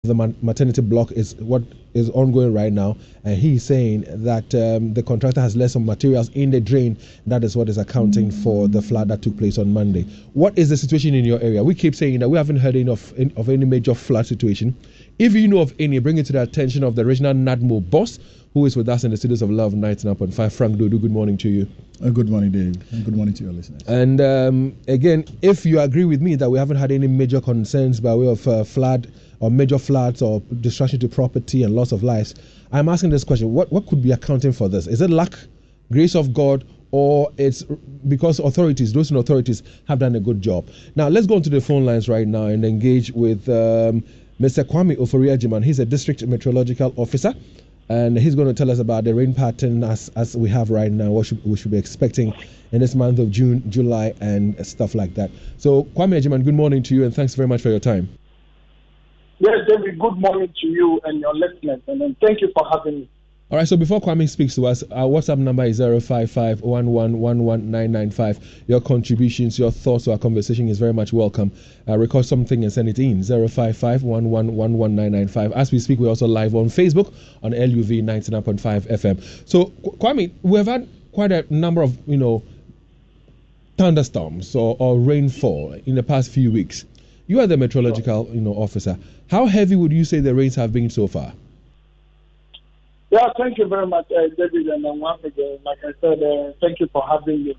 the maternity block is what is ongoing right now, and he's saying that the contractor has left some materials in the drain. That is what is accounting for the flood that took place on Monday. What is the situation in your area? We keep saying that we haven't heard of any major flood situation. If you know of any, bring it to the attention of the regional NADMO boss, who is with us in the studios of Love 99.5. Frank Dodo, good morning to you. Good morning, Dave, and good morning to your listeners. And again, if you agree with me that we haven't had any major concerns by way of flood or major floods or destruction to property and loss of lives, I'm asking this question: what could be accounting for this? Is it luck, grace of God, or it's because those in authorities have done a good job? Now, let's go onto the phone lines right now and engage with Mr. Kwame Ofori-Agyeman. He's a district meteorological officer, and he's going to tell us about the rain pattern as we have right now, what we should be expecting in this month of June, July, and stuff like that. So, Kwame Agyeman, good morning to you, and thanks very much for your time. Yes, David, good morning to you and your listeners, and thank you for having me. All right, so before Kwame speaks to us, our WhatsApp number is 055-1111-995. Your contributions, your thoughts to our conversation is very much welcome. Record something and send it in, 055-1111-995. As we speak, we're also live on Facebook on LUV 99.5 FM. So, Kwame, we have had quite a number of, thunderstorms or rainfall in the past few weeks. You are the meteorological, officer. How heavy would you say the rains have been so far? Yeah, thank you very much, David, and once again, like I said, thank you for having me.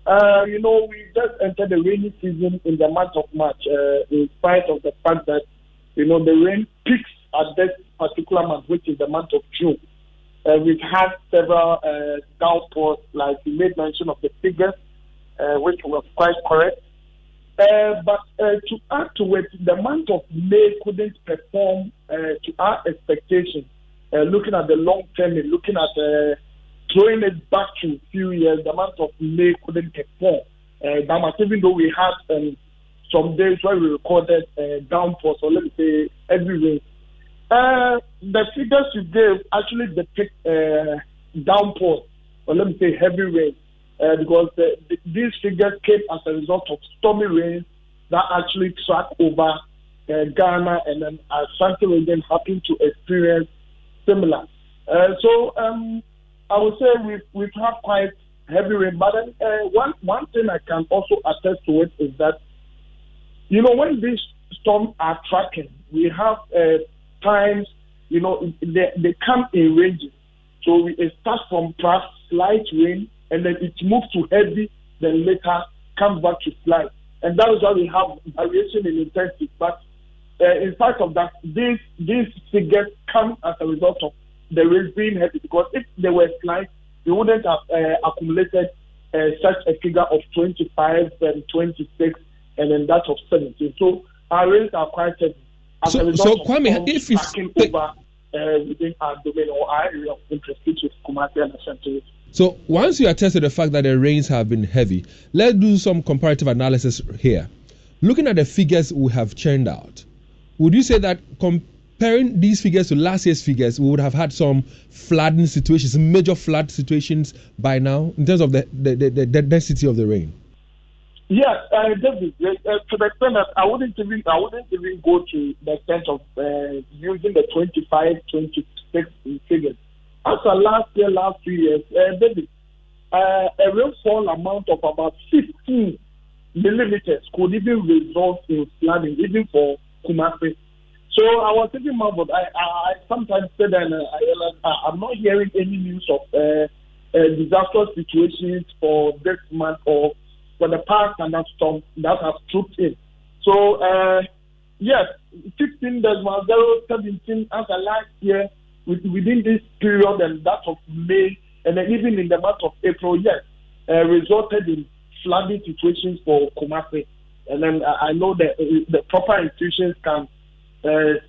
We just entered the rainy season in the month of March, in spite of the fact that, the rain peaks at this particular month, which is the month of June. We've had several downpours, like you made mention of the figures, which was quite correct. But to add to it, the month of May couldn't perform to our expectations. Looking at the long term and looking at throwing it back to a few years, the month of May couldn't perform that much, even though we had some days where we recorded downpours, or let me say heavy rain. The figures you gave actually depict downpours, or let me say heavy rain. Because these figures came as a result of stormy rains that actually tracked over Ghana, and then Ashanti region happened to experience similar. So I would say we've had quite heavy rain. But one thing I can also attest to it is that, when these storms are tracking, we have times, they come in ranges. So it starts from perhaps slight rain, and then it moves to heavy, then later comes back to slight. And that is why we have variation in intensity. But in spite of that, these figures come as a result of the rain being heavy, because if they were slight, we wouldn't have accumulated such a figure of 25 and 26 and then that of 17. So our rains are quite heavy. As a result of Kwame, if you over within our domain or our area of interest, which is Kumasi and Ashanti. So once you attest to the fact that the rains have been heavy, let's do some comparative analysis here. Looking at the figures we have churned out, would you say that comparing these figures to last year's figures, we would have had some flooding situations, major flood situations by now, in terms of the density of the rain? Yes, David, to the extent that I wouldn't even go to the extent of using the 25, 26 figures. As for last 2 years, David, a rainfall amount of about 15 millimeters could even result in flooding, even for Kumasi. So I was thinking more about, I sometimes said that I'm not hearing any news of disastrous situations for this month or for the past thunderstorms that have trooped in. So, yes, 15.017 as a last year, within this period and that of May, and then even in the month of April, yes, resulted in flooding situations for Kumasi. And then I know that the proper institutions can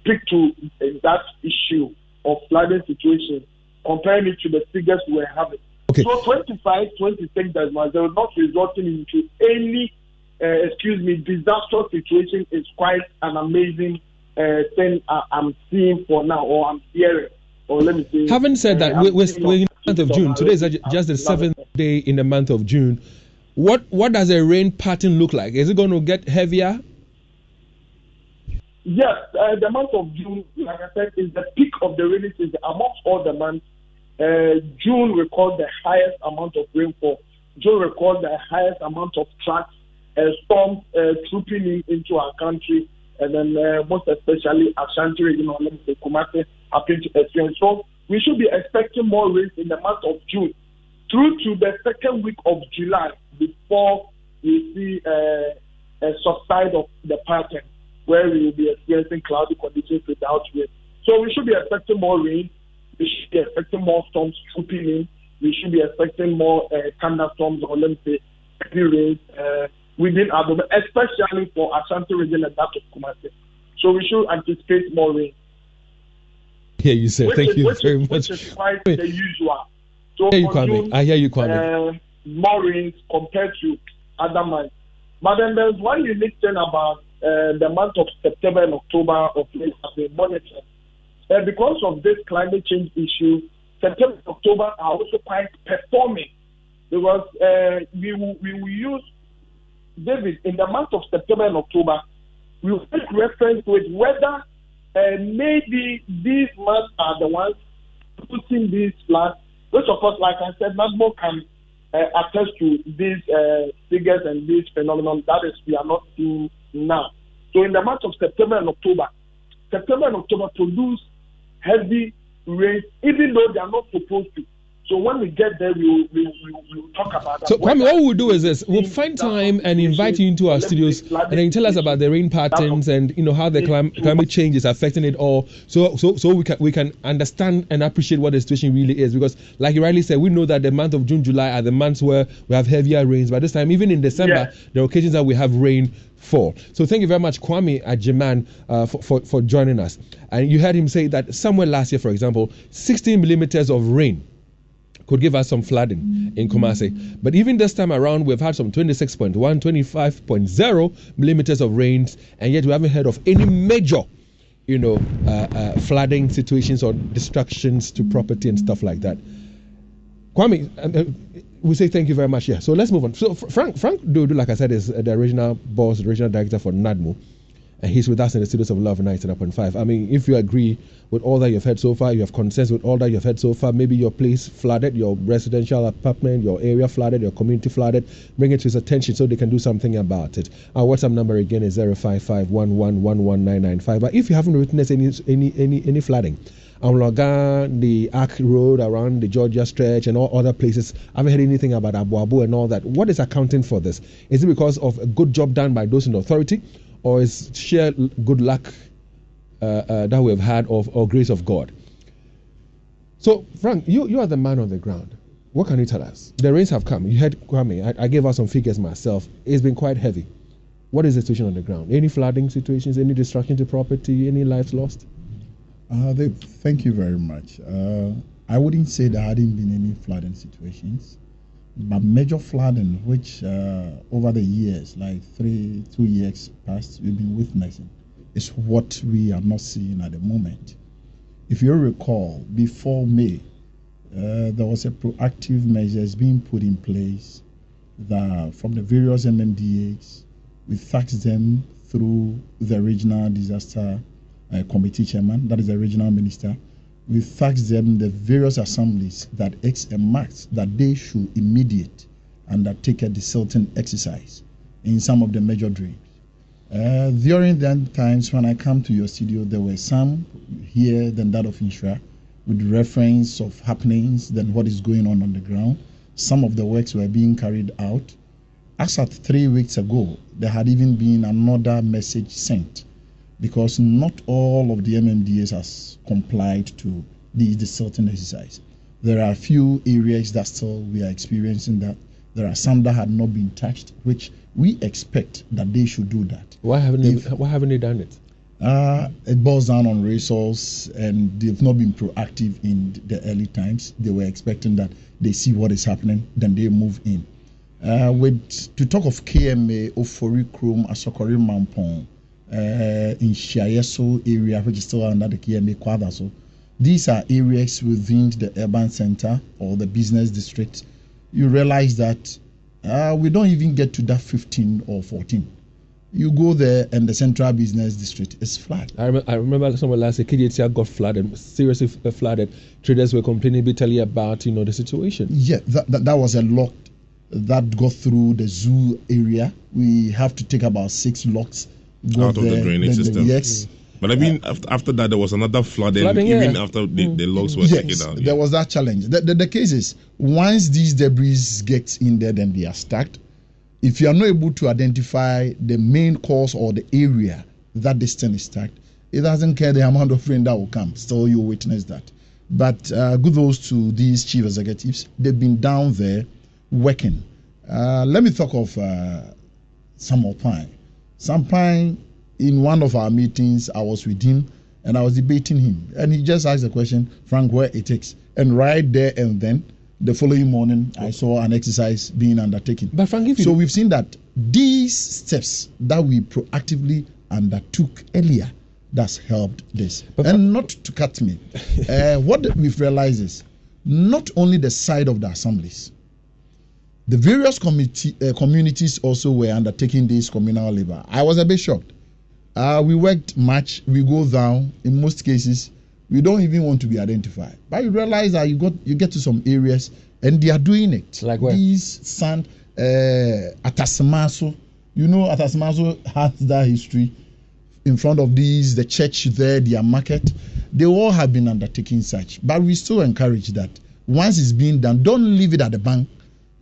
speak to that issue of flooding situations, comparing it to the figures we were having. Okay. So 25, 26, they were not resulting into any, disastrous situation is quite an amazing thing I'm seeing for now, or I'm hearing. Or let me say. Having said that, we're in the month of June. Today is just the 7th day in the month of June. What does a rain pattern look like? Is it going to get heavier? Yes, the month of June, like I said, is the peak of the rainy season. Amongst all the months, June recorded the highest amount of rainfall. June recorded the highest amount of tracks, storms trooping into our country, and then most especially Ashanti region, Kumasi, happened to experience. So we should be expecting more rain in the month of June through to the second week of July before we see a subside of the pattern, where we will be experiencing cloudy conditions without rain. So we should be expecting more rain. We should be expecting more storms trooping in. We should be expecting more thunderstorms, or let me say, heavy rain within our domain, especially for Ashanti region and that of Kumasi. So we should anticipate more rain. Yeah, you said. Thank you very much. Which is quite the usual. So I hear you, Kwame. I hear you, Kwame. More rain compared to other months. But then there's one unique thing about the month of September and October of late have been monitored. Because of this climate change issue, September and October are also quite performing, because we will use, David, in the month of September and October, we will make reference with whether maybe these months are the ones putting these floods, which of course, like I said, NADMO can attest to these figures and these phenomenon that is we are not seeing now. So in the month of September and October produce heavy rain, even though they are not supposed to. So when we get there, we will talk about that. So, Kwame, what we'll do is this: we'll find time and invite you into our studios, and then tell us about the rain patterns and how the climate change is affecting it all. So we can understand and appreciate what the situation really is. Because, like you rightly said, we know that the month of June, July are the months where we have heavier rains. But this time, even in December, there are occasions that we have rain fall. So thank you very much, Kwame Ajiman, for joining us. And you heard him say that somewhere last year, for example, 16 millimeters of rain could give us some flooding in Kumasi. But even this time around, we've had some 26.1, 25.0 millimeters of rains, and yet we haven't heard of any major, flooding situations or destructions to property and stuff like that. Kwame, we say thank you very much. Yeah, so let's move on. So Frank Dodo, like I said, is the regional boss, the regional director for NADMO. And he's with us in the studios of Love 99.5. I mean, if you agree with all that you've heard so far, you have concerns with all that you've heard so far, maybe your place flooded, your residential apartment, your area flooded, your community flooded, bring it to his attention so they can do something about it. Our WhatsApp number again is 05511119995. But if you haven't witnessed any flooding, Amloga, the Ark Road around the Georgia stretch and all other places, I haven't heard anything about Abu Abu and all that. What is accounting for this? Is it because of a good job done by those in authority? Or is sheer good luck that we have had or grace of God? So, Frank, you are the man on the ground. What can you tell us? The rains have come. You heard Kwame. I gave out some figures myself. It's been quite heavy. What is the situation on the ground? Any flooding situations? Any destruction to property? Any lives lost? Thank you very much. I wouldn't say there hadn't been any flooding situations. But major flooding, which over the years, like 2 years past, we've been witnessing, is what we are not seeing at the moment. If you recall, before May, there was a proactive measures being put in place that from the various MMDAs, we faxed them through the regional disaster committee chairman, that is the regional minister. We faxed them the various assemblies that X and marks that they should immediate undertake a desilting exercise in some of the major drains. During then times when I come to your studio, there were some here than that of Insura with reference of happenings than what is going on the ground. Some of the works were being carried out. As at 3 weeks ago, there had even been another message sent, because not all of the MMDAs has complied to the desilting exercise. There are a few areas that still we are experiencing that. There are some that had not been touched, which we expect that they should do that. Why haven't they done it? It boils down on resource, and they've not been proactive in the early times. They were expecting that they see what is happening, then they move in. To talk of KMA, Ofori Krom, Asokori Mampong, in Shiayeso area, which is still under the KMA Kwadaso. These are areas within the urban center or the business district. You realize that we don't even get to that 15 or 14. You go there and the central business district is flat. I remember someone last year, KJTR got flooded, seriously flooded. Traders were complaining bitterly about the situation. Yeah, that was a lock that got through the zoo area. We have to take about 6 locks out of the drainage system. Yes. But I mean, after that, there was another flooding even after the logs were taken out. There was that challenge. The case is, once these debris get in there, then they are stacked. If you are not able to identify the main cause or the area that this thing is stacked, it doesn't care the amount of rain that will come. Still, you witness that. But kudos to these chief executives. They've been down there working. Let me talk of Samuel Pine. Sam Pine, in one of our meetings, I was with him and I was debating him. And he just asked the question, Frank, where it takes. And right there and then, the following morning, I saw an exercise being undertaken. But Frank, so we've seen that these steps that we proactively undertook earlier, that's helped this. And not to cut me, what we've realized is not only the side of the assemblies, the various communities also were undertaking this communal labor. I was a bit shocked. We worked much, we go down, in most cases, we don't even want to be identified. But you realize that you get to some areas and they are doing it. Like where? These sand, Atasamaso. You know, Atasamaso has that history. In front of the church there, their market. They all have been undertaking such. But we still encourage that. Once it's being done, don't leave it at the bank.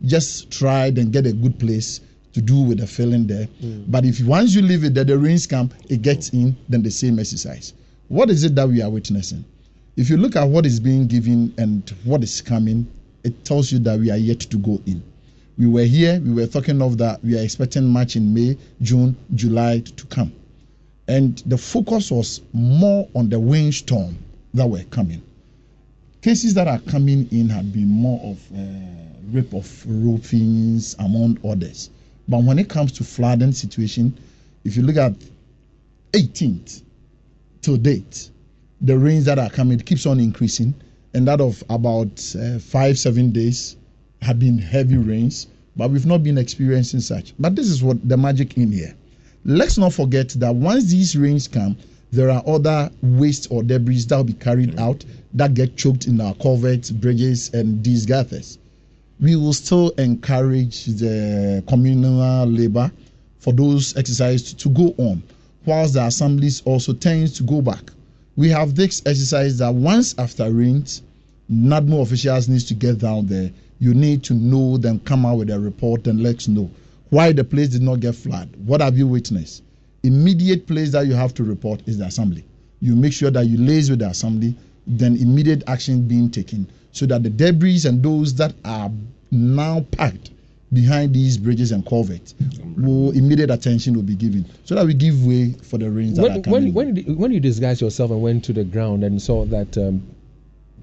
Just try and get a good place to do with the filling there. But if once you leave it there, the rains come, it gets in, then the same exercise. What is it that we are witnessing? If you look at what is being given and what is coming, it tells you that we are yet to go in. We were here, we were talking of that we are expecting much in May, June, July to come. And the focus was more on the windstorm that were coming. Cases that are coming in have been more of rape of roofings, among others. But when it comes to flooding situation, if you look at 18th, to date, the rains that are coming keeps on increasing, and that of about 5-7 days have been heavy rains, but we've not been experiencing such. But this is what the magic in here. Let's not forget that once these rains come, there are other waste or debris that will be carried out that get choked in our culverts, bridges, and these gathers. We will still encourage the communal labor for those exercises to go on, whilst the assemblies also tends to go back. We have this exercise that once after rains, NADMO officials needs to get down there. You need to know, then come out with a report and let us know why the place did not get flooded. What have you witnessed? Immediate place that you have to report is the assembly. You make sure that you liaise with the assembly, then immediate action being taken so that the debris and those that are now packed behind these bridges and culverts, immediate attention will be given so that we give way for the rains that are coming. When you disguised yourself and went to the ground and saw that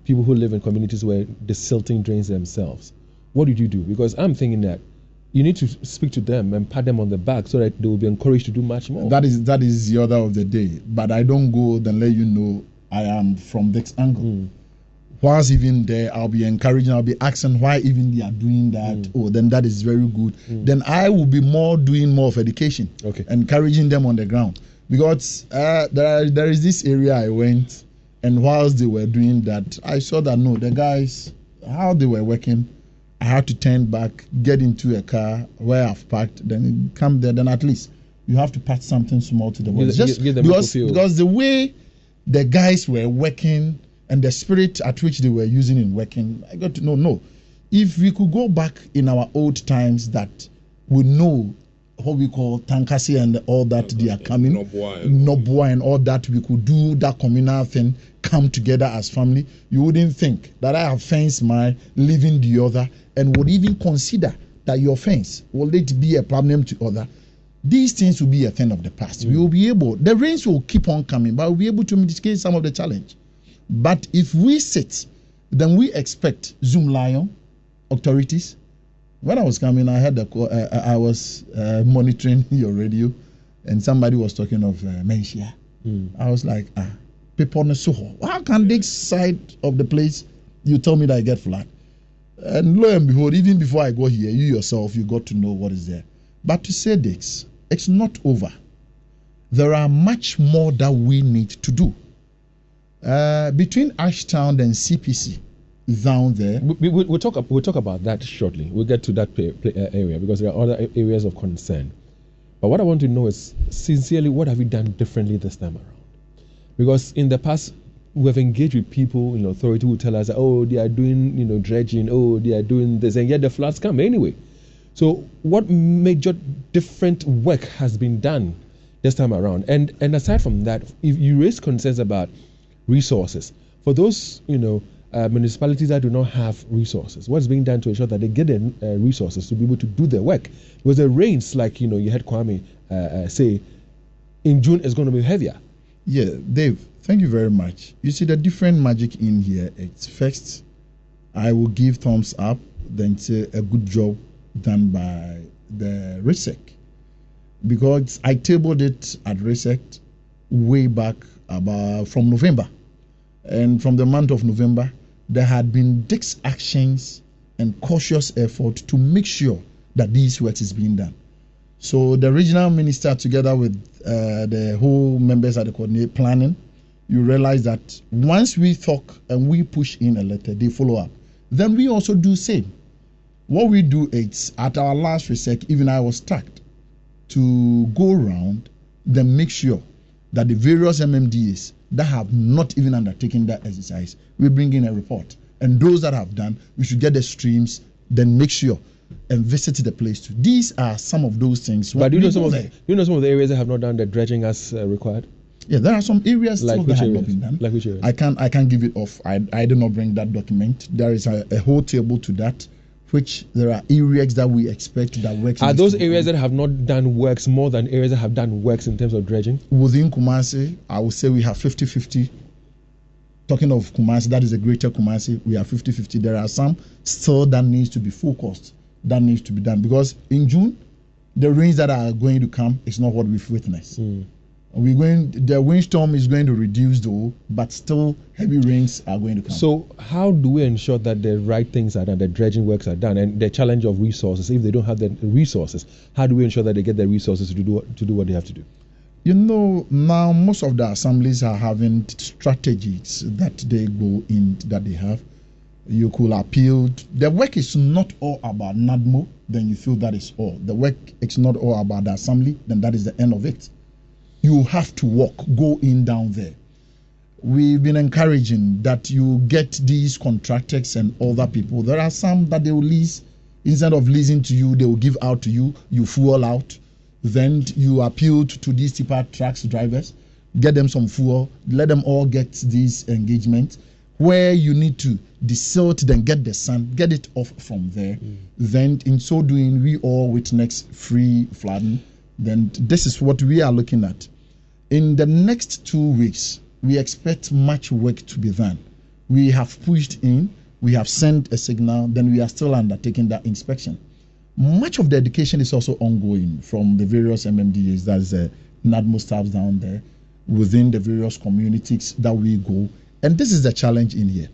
people who live in communities were desilting drains themselves, what did you do? Because I'm thinking that you need to speak to them and pat them on the back so that they will be encouraged to do much more. That is the order of the day. But I don't go then let you know I am from this angle. Whilst even there, I'll be encouraging, I'll be asking why even they are doing that. Oh, then that is very good. Then I will be doing more of education, encouraging them on the ground. Because there is this area I went, and whilst they were doing that, I saw that no, the guys, how they were working, I had to turn back, get into a car where I've parked, then come there, then at least you have to patch something small to the body. Just because the way the guys were working, and the spirit at which they were using in working, I got to know, no. If we could go back in our old times that we know what we call Tankasi and all that they are coming, Nobua and all that, we could do that communal thing, come together as family, you wouldn't think that I have fenced my leaving the other and would even consider that your fence, will it be a problem to other? These things will be a thing of the past. We will be able, the rains will keep on coming, but we'll be able to mitigate some of the challenge. But if we sit, then we expect Zoom Lion authorities. When I was coming, I had I was monitoring your radio, and somebody was talking of Menchia. I was like, people on the Soho. How can this side of the place you tell me that I get flood? And lo and behold, even before I go here, you yourself, you got to know what is there. But to say this, it's not over. There are much more that we need to do. Between Ashtown and CPC, down there. We'll talk about that shortly. We'll get to that area because there are other areas of concern. But what I want to know is, sincerely, what have you done differently this time around? Because in the past, we have engaged with people in authority who tell us, oh, they are doing, dredging, oh, they are doing this, and yet the floods come anyway. So what major different work has been done this time around? And aside from that, if you raise concerns about resources, for those, municipalities that do not have resources, what's being done to ensure that they get the resources to be able to do their work? Because the rains, like you heard Kwame say, in June is going to be heavier. Yeah, Dave, thank you very much. You see the different magic in here. It's first, I will give thumbs up, then say a good job done by the RISEC, because I tabled it at RISEC way back from November, and from the month of November there had been disk actions and cautious effort to make sure that these work is being done. So the regional minister, together with the whole members at the coordinate planning, you realize that once we talk and we push in a letter, they follow up. Then we also do same. What we do is, at our last research, even I was tasked to go around, then make sure that the various MMDAs that have not even undertaken that exercise, we bring in a report. And those that have done, we should get the streams, then make sure and visit the place too. These are some of those things. But do you know some of the areas that have not done the dredging as required? Yeah, there are some areas like still that have not been done. Like which areas? I can't give it off. I did not bring that document. There is a whole table to that, which there are areas that we expect that works. Are those areas that have not done works more than areas that have done works in terms of dredging? Within Kumasi, I would say we have 50-50. Talking of Kumasi, that is the greater Kumasi, we have 50-50. There are some still that needs to be focused, that needs to be done, because in June, the rains that are going to come is not what we've witnessed. The windstorm is going to reduce though, but still heavy rains are going to come. So how do we ensure that the right things are done, the dredging works are done, and the challenge of resources, if they don't have the resources, how do we ensure that they get the resources to do what they have to do? Now most of the assemblies are having strategies that they go in, that they have. You could appeal. The work is not all about NADMO, then you feel that is all. The work is not all about the assembly, then that is the end of it. You have to go in down there. We've been encouraging that you get these contractors and other people. There are some that they will lease. Instead of leasing to you, they will give out to you. You fuel out. Then you appeal to these tipper trucks drivers, get them some fuel, let them all get these engagements. Where you need to desilt, then get the sand, get it off from there. Then in so doing, we all witness free flooding. Then this is what we are looking at. In the next 2 weeks, we expect much work to be done. We have pushed in, we have sent a signal, then we are still undertaking that inspection. Much of the education is also ongoing from the various MMDAs, that's the NADMO staffs down there, within the various communities that we go. And this is the challenge in here.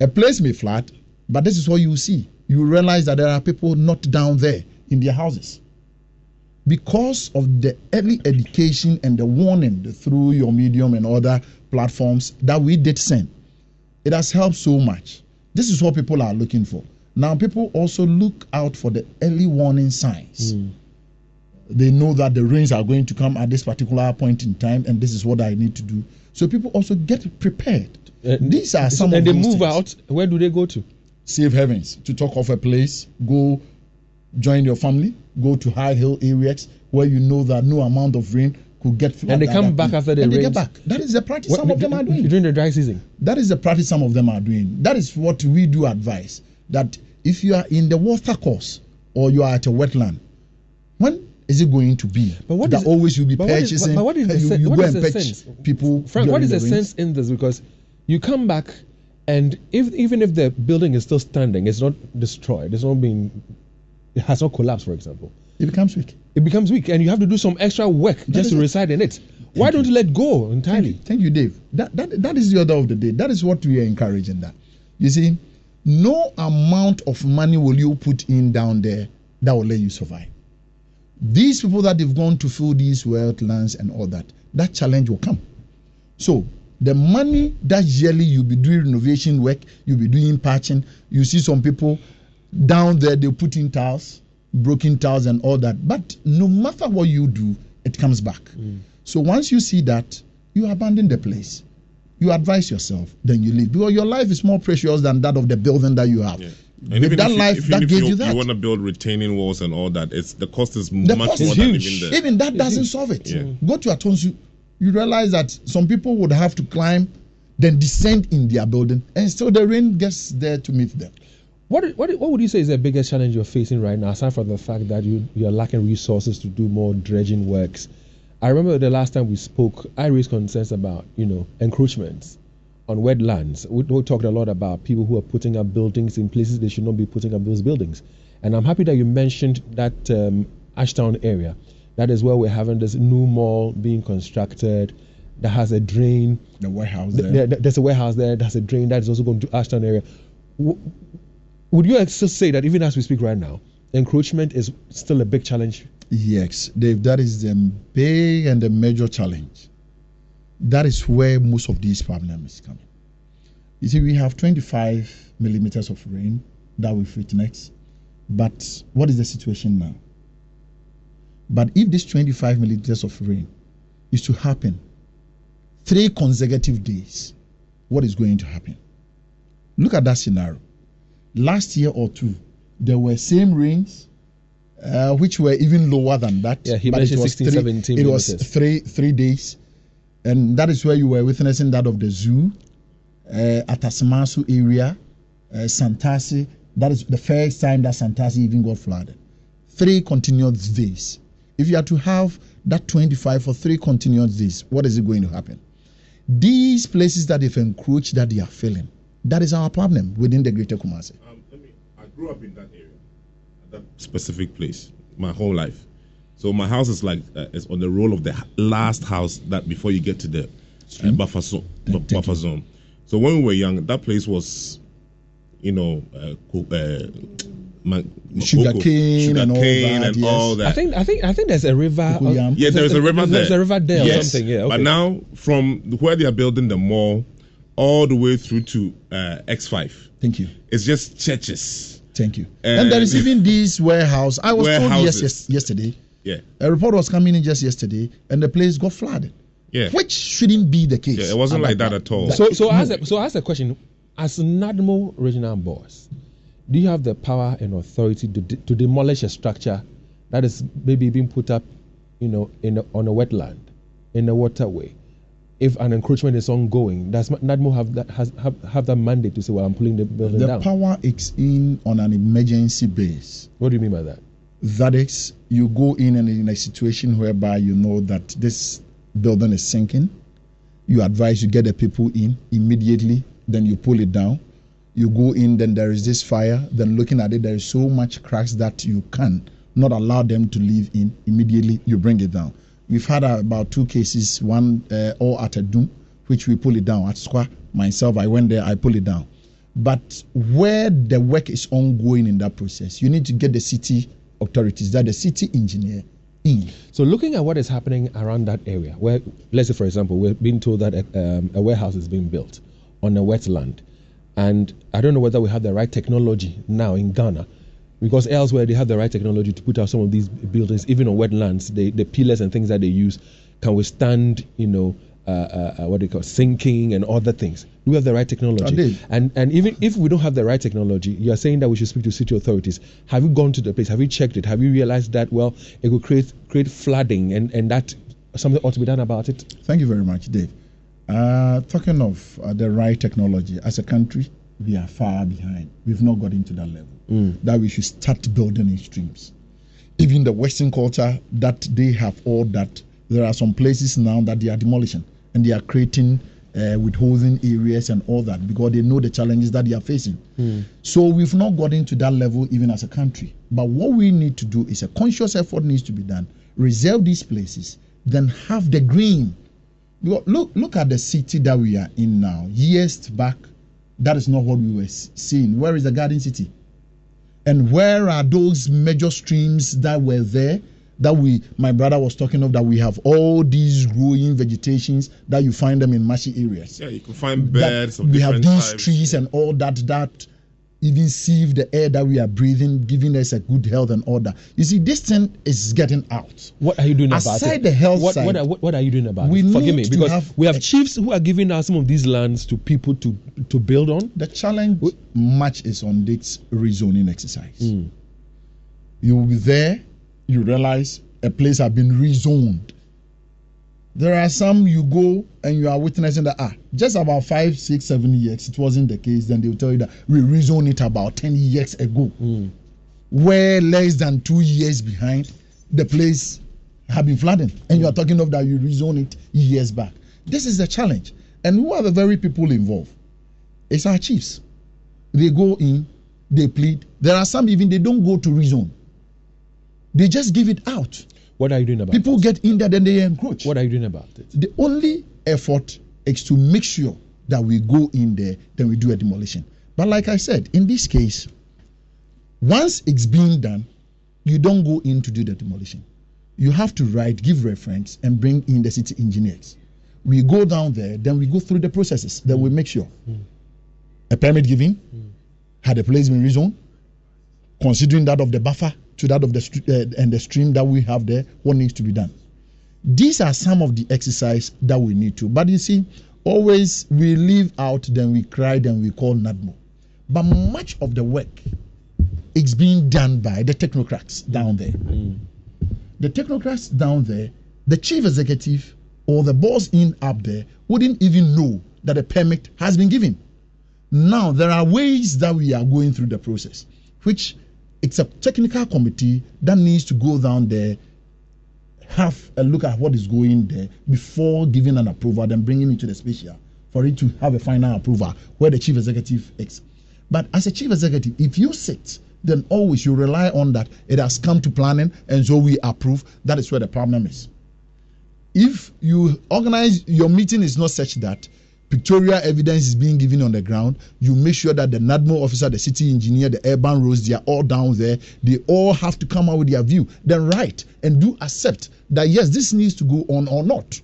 A place may flood, but this is what you see. You realize that there are people not down there in their houses. Because of the early education and the warning through your medium and other platforms that we did send, it has helped so much. This is what people are looking for. Now, people also look out for the early warning signs. They know that the rains are going to come at this particular point in time, and this is what I need to do. So people also get prepared. These are some of those things. And they move out. Where do they go to? Safe havens. To talk of a place, go join your family, go to high hill areas where you know that no amount of rain could get flooded. And they come back after the rain. They get back. That is the practice some of them are doing. During the dry season. That is the practice some of them are doing. That is what we do advise. That if you are in the water course or you are at a wetland, when is it going to be? But what that is, always you'll be purchasing. But what is the you, sense? you what go is and the fetch sense? people. Frank, what is the sense in this? Because you come back, and even if the building is still standing, it's not destroyed. It's not being. It has not collapsed, for example. It becomes weak. It becomes weak, and you have to do some extra work just to reside in it. Why don't you let go entirely? Thank you, Dave. That is the order of the day. That is what we are encouraging. That you see, no amount of money will you put in down there that will let you survive. These people that they've gone to fill these wetlands and all that, that challenge will come. So the money that yearly you'll be doing renovation work, you'll be doing patching, you see some people down there, they put in tiles, broken tiles and all that. But no matter what you do, it comes back. So once you see that, you abandon the place. You advise yourself, then you leave. Because your life is more precious than that of the building that you have. Yeah. And With that life, that gave you that. You want to build retaining walls and all that. The cost is The much cost more is than huge. even the... Even that doesn't solve it. Yeah. Go to Atonsu, you realize that some people would have to climb, then descend in their building, and still the rain gets there to meet them. What would you say is the biggest challenge you're facing right now, aside from the fact that you're lacking resources to do more dredging works? I remember the last time we spoke, I raised concerns about, encroachments on wetlands. We talked a lot about people who are putting up buildings in places they should not be putting up those buildings. And I'm happy that you mentioned that Ashtown area. That is where we're having this new mall being constructed that has a drain. The warehouse there. There's a warehouse there. There's a drain that is also going to Ashtown area. Would you still say that even as we speak right now, encroachment is still a big challenge? Yes, Dave, that is the big and the major challenge. That is where most of these problems is coming. You see, we have 25 millimeters of rain that we've witnessed. But what is the situation now? But if this 25 millimeters of rain is to happen 3 consecutive days, what is going to happen? Look at that scenario. Last year or 2, there were same rains, which were even lower than that. Yeah, he mentioned 16, 17 It was three days. And that is where you were witnessing that of the zoo, Atasamasu area, Santasi. That is the first time that Santasi even got flooded. 3 continuous days. If you are to have that 25 for 3 continuous days, what is it going to happen? These places that they've encroached, that they are filling, that is our problem within the Greater Kumasi. I grew up in that area, that specific place, my whole life. So my house is like is on the roll of the last house that before you get to the buffer zone. So when we were young, that place was, Sugar cane and all that. I think there's a river. Yeah, there's a river there. There's a river there or something. Yeah. Okay. But now from where they are building the mall all the way through to X5. Thank you. It's just churches. Thank you. And there is even this warehouse. I was told yesterday. Yeah. A report was coming in just yesterday, and the place got flooded. Yeah. Which shouldn't be the case. Yeah, it wasn't like that at all. So I ask a question. As NADMO regional boss, do you have the power and authority to demolish a structure that is maybe being put up, on a wetland, in a waterway? If an encroachment is ongoing, does NADMO have that mandate to say, well, I'm pulling the building down? The power is in on an emergency base. What do you mean by that? That is, you go in and in a situation whereby you know that this building is sinking, you advise, you get the people in immediately, then you pull it down. You go in, then there is this fire, then looking at it, there is so much cracks that you can not allow them to live in. Immediately, you bring it down. We've had about 2 cases, one all at Adum, which we pull it down. At Square, myself, I went there, I pull it down. But where the work is ongoing in that process, you need to get the city authorities, that the city engineer in. So looking at what is happening around that area, where, let's say, for example, we're being told that a warehouse is being built on a wetland. And I don't know whether we have the right technology now in Ghana, because elsewhere they have the right technology to put out some of these buildings, even on wetlands. The pillars and things that they use can withstand, what they call sinking and other things. Do we have the right technology? And even if we don't have the right technology, you are saying that we should speak to city authorities. Have you gone to the place? Have you checked it? Have you realized that, well, it could create flooding and that something ought to be done about it? Thank you very much, Dave. Talking of the right technology, as a country, we are far behind. We've not got into that level that we should start building in streams. Even the Western culture, that they have all that. There are some places now that they are demolishing and they are creating withholding areas and all that because they know the challenges that they are facing. So we've not got into that level even as a country. But what we need to do is a conscious effort needs to be done. Reserve these places, then have the green. Look at the city that we are in now. Years back, that is not what we were seeing. Where is the Garden City? And where are those major streams that were there that my brother was talking of, that we have all these growing vegetations that you find them in marshy areas. Yeah, you can find birds of we have different these types. trees and all that even sieve the air that we are breathing, giving us a good health and all that. You see, this thing is getting out. What are you doing about it? Aside the health side, what are you doing about we it? Forgive need me, to because have we have chiefs who are giving out some of these lands to people to build on. the challenge much is on this rezoning exercise. You will be there, you realize a place has been rezoned. There are some you go and you are witnessing that just about 5, 6, 7 years it wasn't the case. Then they will tell you that we rezoned it about 10 years ago. Where less than 2 years behind, the place have been flooding, and you are talking of that you rezoned it years back. This is the challenge. And who are the very people involved? It's our chiefs. They go in, they plead. There are some even they don't go to rezone. They just give it out. What are you doing about People get in there, then they encroach. What are you doing about it? The only effort is to make sure that we go in there, then we do a demolition. But like I said, in this case, once it's being done, you don't go in to do the demolition. You have to give reference, and bring in the city engineers. We go down there, then we go through the processes. Then we make sure a permit given, had the place been rezoned, considering that of the buffer to that of the and the stream that we have there, what needs to be done. These are some of the exercise that we need to. But you see, always we leave out, then we cry, then we call NADMO. But much of the work is being done by the technocrats down there. The technocrats down there, the chief executive or the boss up there wouldn't even know that a permit has been given. Now, there are ways that we are going through the process, which it's a technical committee that needs to go down there, have a look at what is going there before giving an approval, then bringing it to the special for it to have a final approval where the chief executive is. But as a chief executive, if you sit, then always you rely on that it has come to planning and so we approve. That is where the problem is. If you organize your meeting is not such that pictorial evidence is being given on the ground, you make sure that the NADMO officer, the city engineer, the urban roads, they are all down there. They all have to come out with their view. Then write and do accept that yes, this needs to go on or not.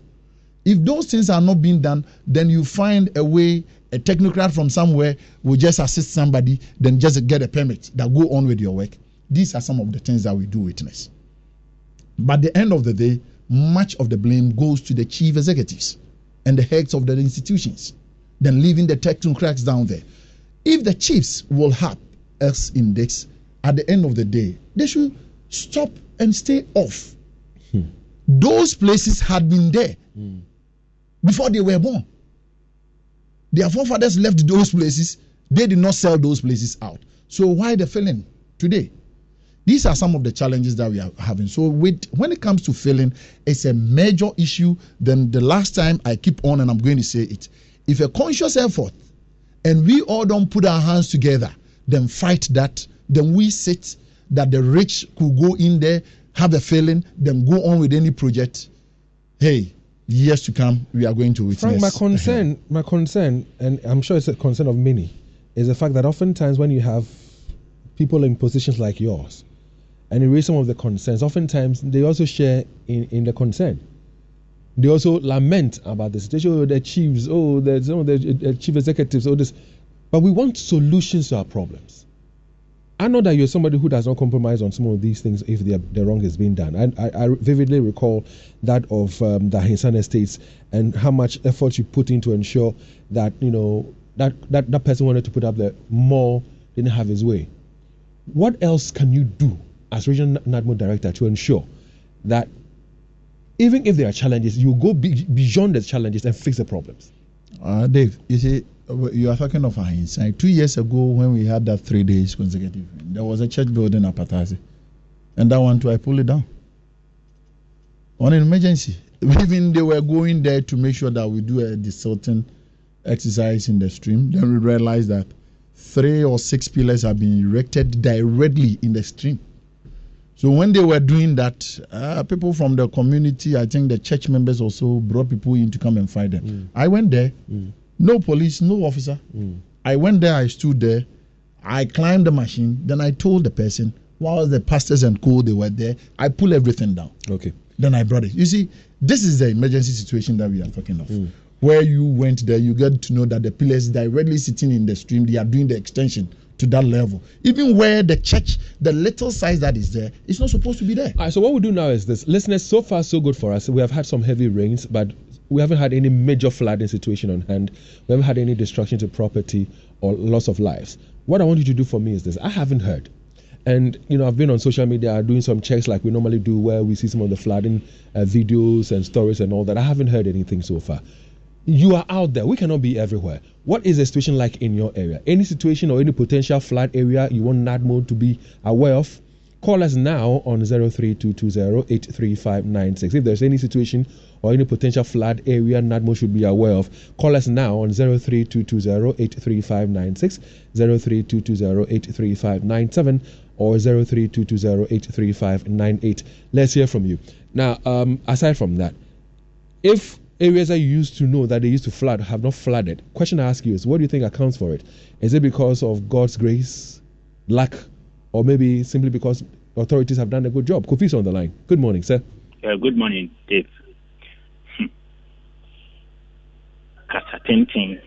If those things are not being done, then you find a way, a technocrat from somewhere will just assist somebody, then just get a permit that go on with your work. These are some of the things that we do witness. But at the end of the day, much of the blame goes to the chief executives and the heads of the institutions, then leaving the technocrats down there. If the chiefs will help us in this, at the end of the day, they should stop and stay off. Those places had been there before they were born. Their forefathers left those places. They did not sell those places out. So why the filling today? These are some of the challenges that we are having. So when it comes to filling, it's a major issue. Then the last time I keep on and I'm going to say it. If a conscious effort and we all don't put our hands together, then fight that, then we sit that the rich could go in there, have a filling, then go on with any project. Hey, years to come, we are going to witness. Frank, my concern, and I'm sure it's a concern of many, is the fact that oftentimes when you have people in positions like yours, and you raise some of the concerns, oftentimes they also share in the concern. They also lament about the situation. The chiefs, there's some of the chief executives, this. But we want solutions to our problems. I know that you're somebody who does not compromise on some of these things if the wrong is being done. I vividly recall that of the Hinsan Estates and how much effort you put in to ensure that that person wanted to put up the mall didn't have his way. What else can you do as regional NADMO director to ensure that even if there are challenges, you go beyond the challenges and fix the problems? Dave, you see, you are talking of hindsight. 2 years ago, when we had that 3 days consecutive, there was a church building at Patasi, and that one too, I pulled it down on an emergency. Even they were going there to make sure that we do a desilting exercise in the stream. Then we realized that 3 or 6 pillars have been erected directly in the stream. So when they were doing that, people from the community, I think the church members also brought people in to come and fight them. I went there, no police, no officer. I went there, I stood there, I climbed the machine, then I told the person, whilst the pastors and co they were there, I pulled everything down. Okay. Then I brought it. You see, this is the emergency situation that we are talking of. Where you went there, you get to know that the pillars directly sitting in the stream, they are doing the extension to that level. Even where the church, the little size that is there, it's not supposed to be there. All right, so what we do now is this. Listeners, so far so good for us. We have had some heavy rains, but we haven't had any major flooding situation on hand. We haven't had any destruction to property or loss of lives. What I want you to do for me is this. I haven't heard. And, I've been on social media doing some checks like we normally do where we see some of the flooding videos and stories and all that. I haven't heard anything so far. You are out there. We cannot be everywhere. What is the situation like in your area? Any situation or any potential flood area you want NADMO to be aware of? Call us now on 03220-83596. If there's any situation or any potential flood area NADMO should be aware of, call us now on 03220-83596, 03220-83597, or 03220-83598. Let's hear from you. Now, aside from that, if areas that you used to know that they used to flood have not flooded, question I ask you is, what do you think accounts for it? Is it because of God's grace, luck, or maybe simply because authorities have done a good job? Kofi's on the line. Good morning, sir. Good morning, Dave. Kasatenting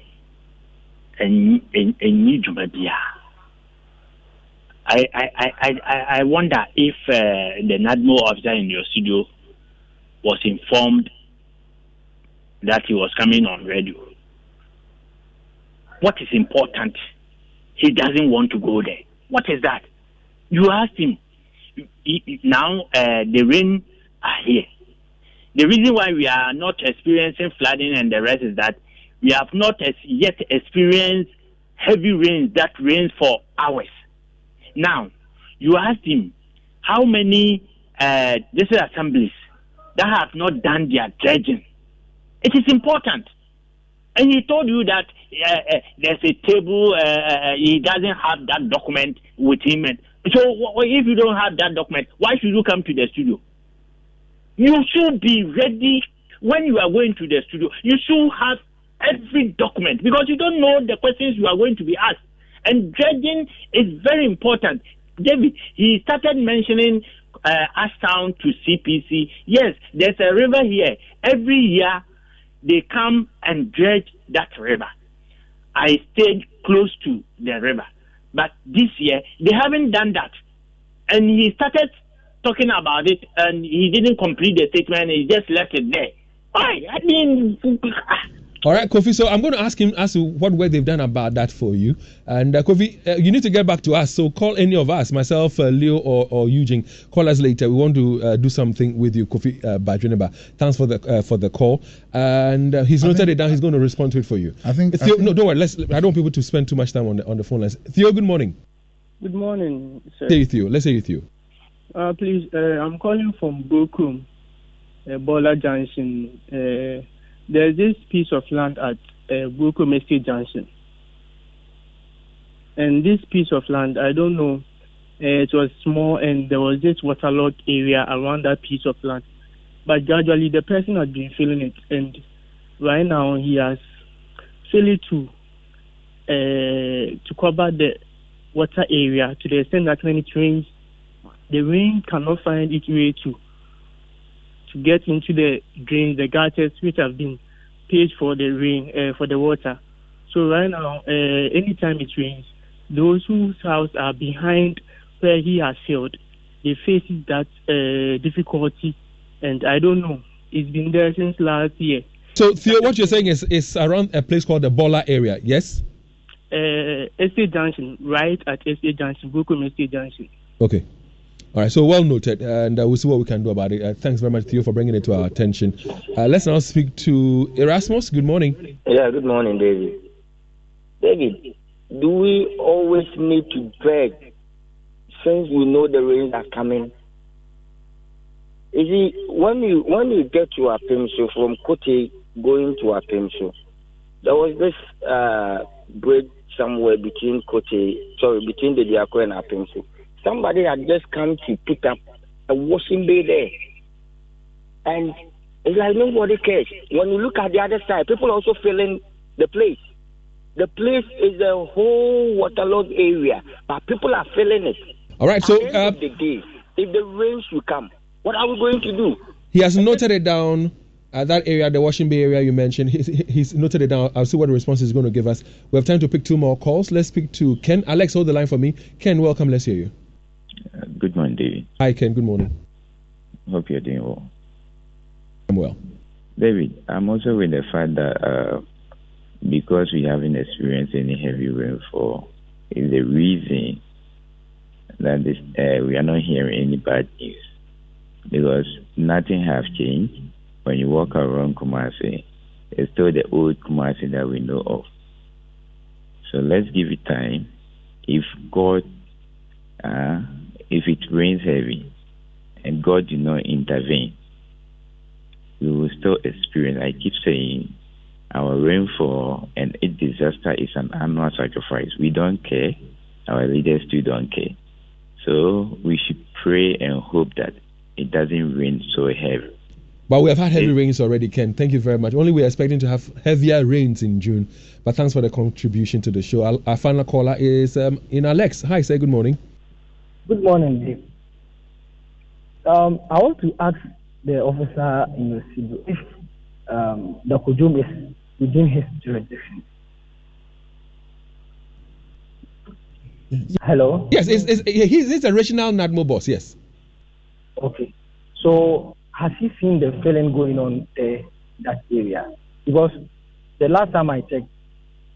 and Jumadia. I wonder if the NADMO officer in your studio was informed that he was coming on radio. What is important? He doesn't want to go there. What is that? You asked him. Now the rain are here. The reason why we are not experiencing flooding and the rest is that we have not yet experienced heavy rains that rains for hours. Now, you asked him how many district assemblies that have not done their dredging. It is important. And he told you that there's a table, he doesn't have that document with him. So if you don't have that document, why should you come to the studio? You should be ready when you are going to the studio. You should have every document because you don't know the questions you are going to be asked. And dredging is very important. David, he started mentioning Ashtown to CPC. Yes, there's a river here. Every year, they come and dredge that river. I stayed close to the river. But this year, they haven't done that. And he started talking about it, and he didn't complete the statement. He just left it there. Why? I mean... All right, Kofi, so I'm going to ask him as to what work they've done about that for you. And Kofi, you need to get back to us. So call any of us, myself, Leo, or Eugene. Call us later. We want to do something with you, Kofi Bajuniba. Thanks for the call. And he's noted it down. He's going to respond to it for you. Theo, no, don't worry. I don't want people to spend too much time on the phone lines. Theo, good morning. Good morning, sir. Say Theo. Let's say Theo. Please, I'm calling from Bokum, Bola Junction. There's this piece of land at Bokum Estate Junction. And this piece of land, I don't know, it was small and there was this waterlogged area around that piece of land. But gradually the person had been filling it. And right now he has filled it to cover the water area to the extent that when it rains, the rain cannot find its way to get into the drains, the gutters which have been paid for the rain, for the water. So right now, anytime it rains, those whose house are behind where he has filled, they face that difficulty. And I don't know, it's been there since last year. So Theo, what you're saying is around a place called the Bola area, yes? Estate Junction, right at Estate Junction, Bokum Estate Junction. Okay. All right, so well noted, and we'll see what we can do about it. Thanks very much, Theo, for bringing it to our attention. Let's now speak to Erasmus. Good morning. Yeah, good morning, David. David, do we always need to beg since we know the rains are coming? You see, when you get to Apimso, from Kote going to Apimso, there was this bridge somewhere between between the Diako and Apimso. Somebody had just come to put up a washing bay there. And it's like nobody cares. When you look at the other side, people are also filling the place. The place is a whole waterlogged area, but people are filling it. All right, so At the end of the day, if the rain should come, what are we going to do? he has noted it down. That area, the Washington Bay area you mentioned, he's noted it down. I'll see what the response is going to give us. We have time to pick 2 more calls. Let's speak to Ken. Alex, hold the line for me. Ken, welcome. Let's hear you. Good morning, David. Hi, Ken. Good morning. Hope you're doing well. I'm well. David, I'm also with the fact that because we haven't experienced any heavy rainfall, is the reason that we are not hearing any bad news. Because nothing has changed. When you walk around Kumasi, it's still the old Kumasi that we know of. So let's give it time. If God, if it rains heavy and God did not intervene, we will still experience, I keep saying, our rainfall and its disaster is an annual sacrifice. We don't care. Our leaders still don't care. So we should pray and hope that it doesn't rain so heavy. But we have had heavy rains already, Ken. Thank you very much. Only we're expecting to have heavier rains in June. But thanks for the contribution to the show. Our final caller is in Alex. Hi, say good morning. Good morning, Dave. I want to ask the officer in your city if the Kujum is within his jurisdiction. Hello? Yes, he's a regional NADMO boss, yes. Okay. So, has he seen the felling going on there, that area? Because the last time I checked,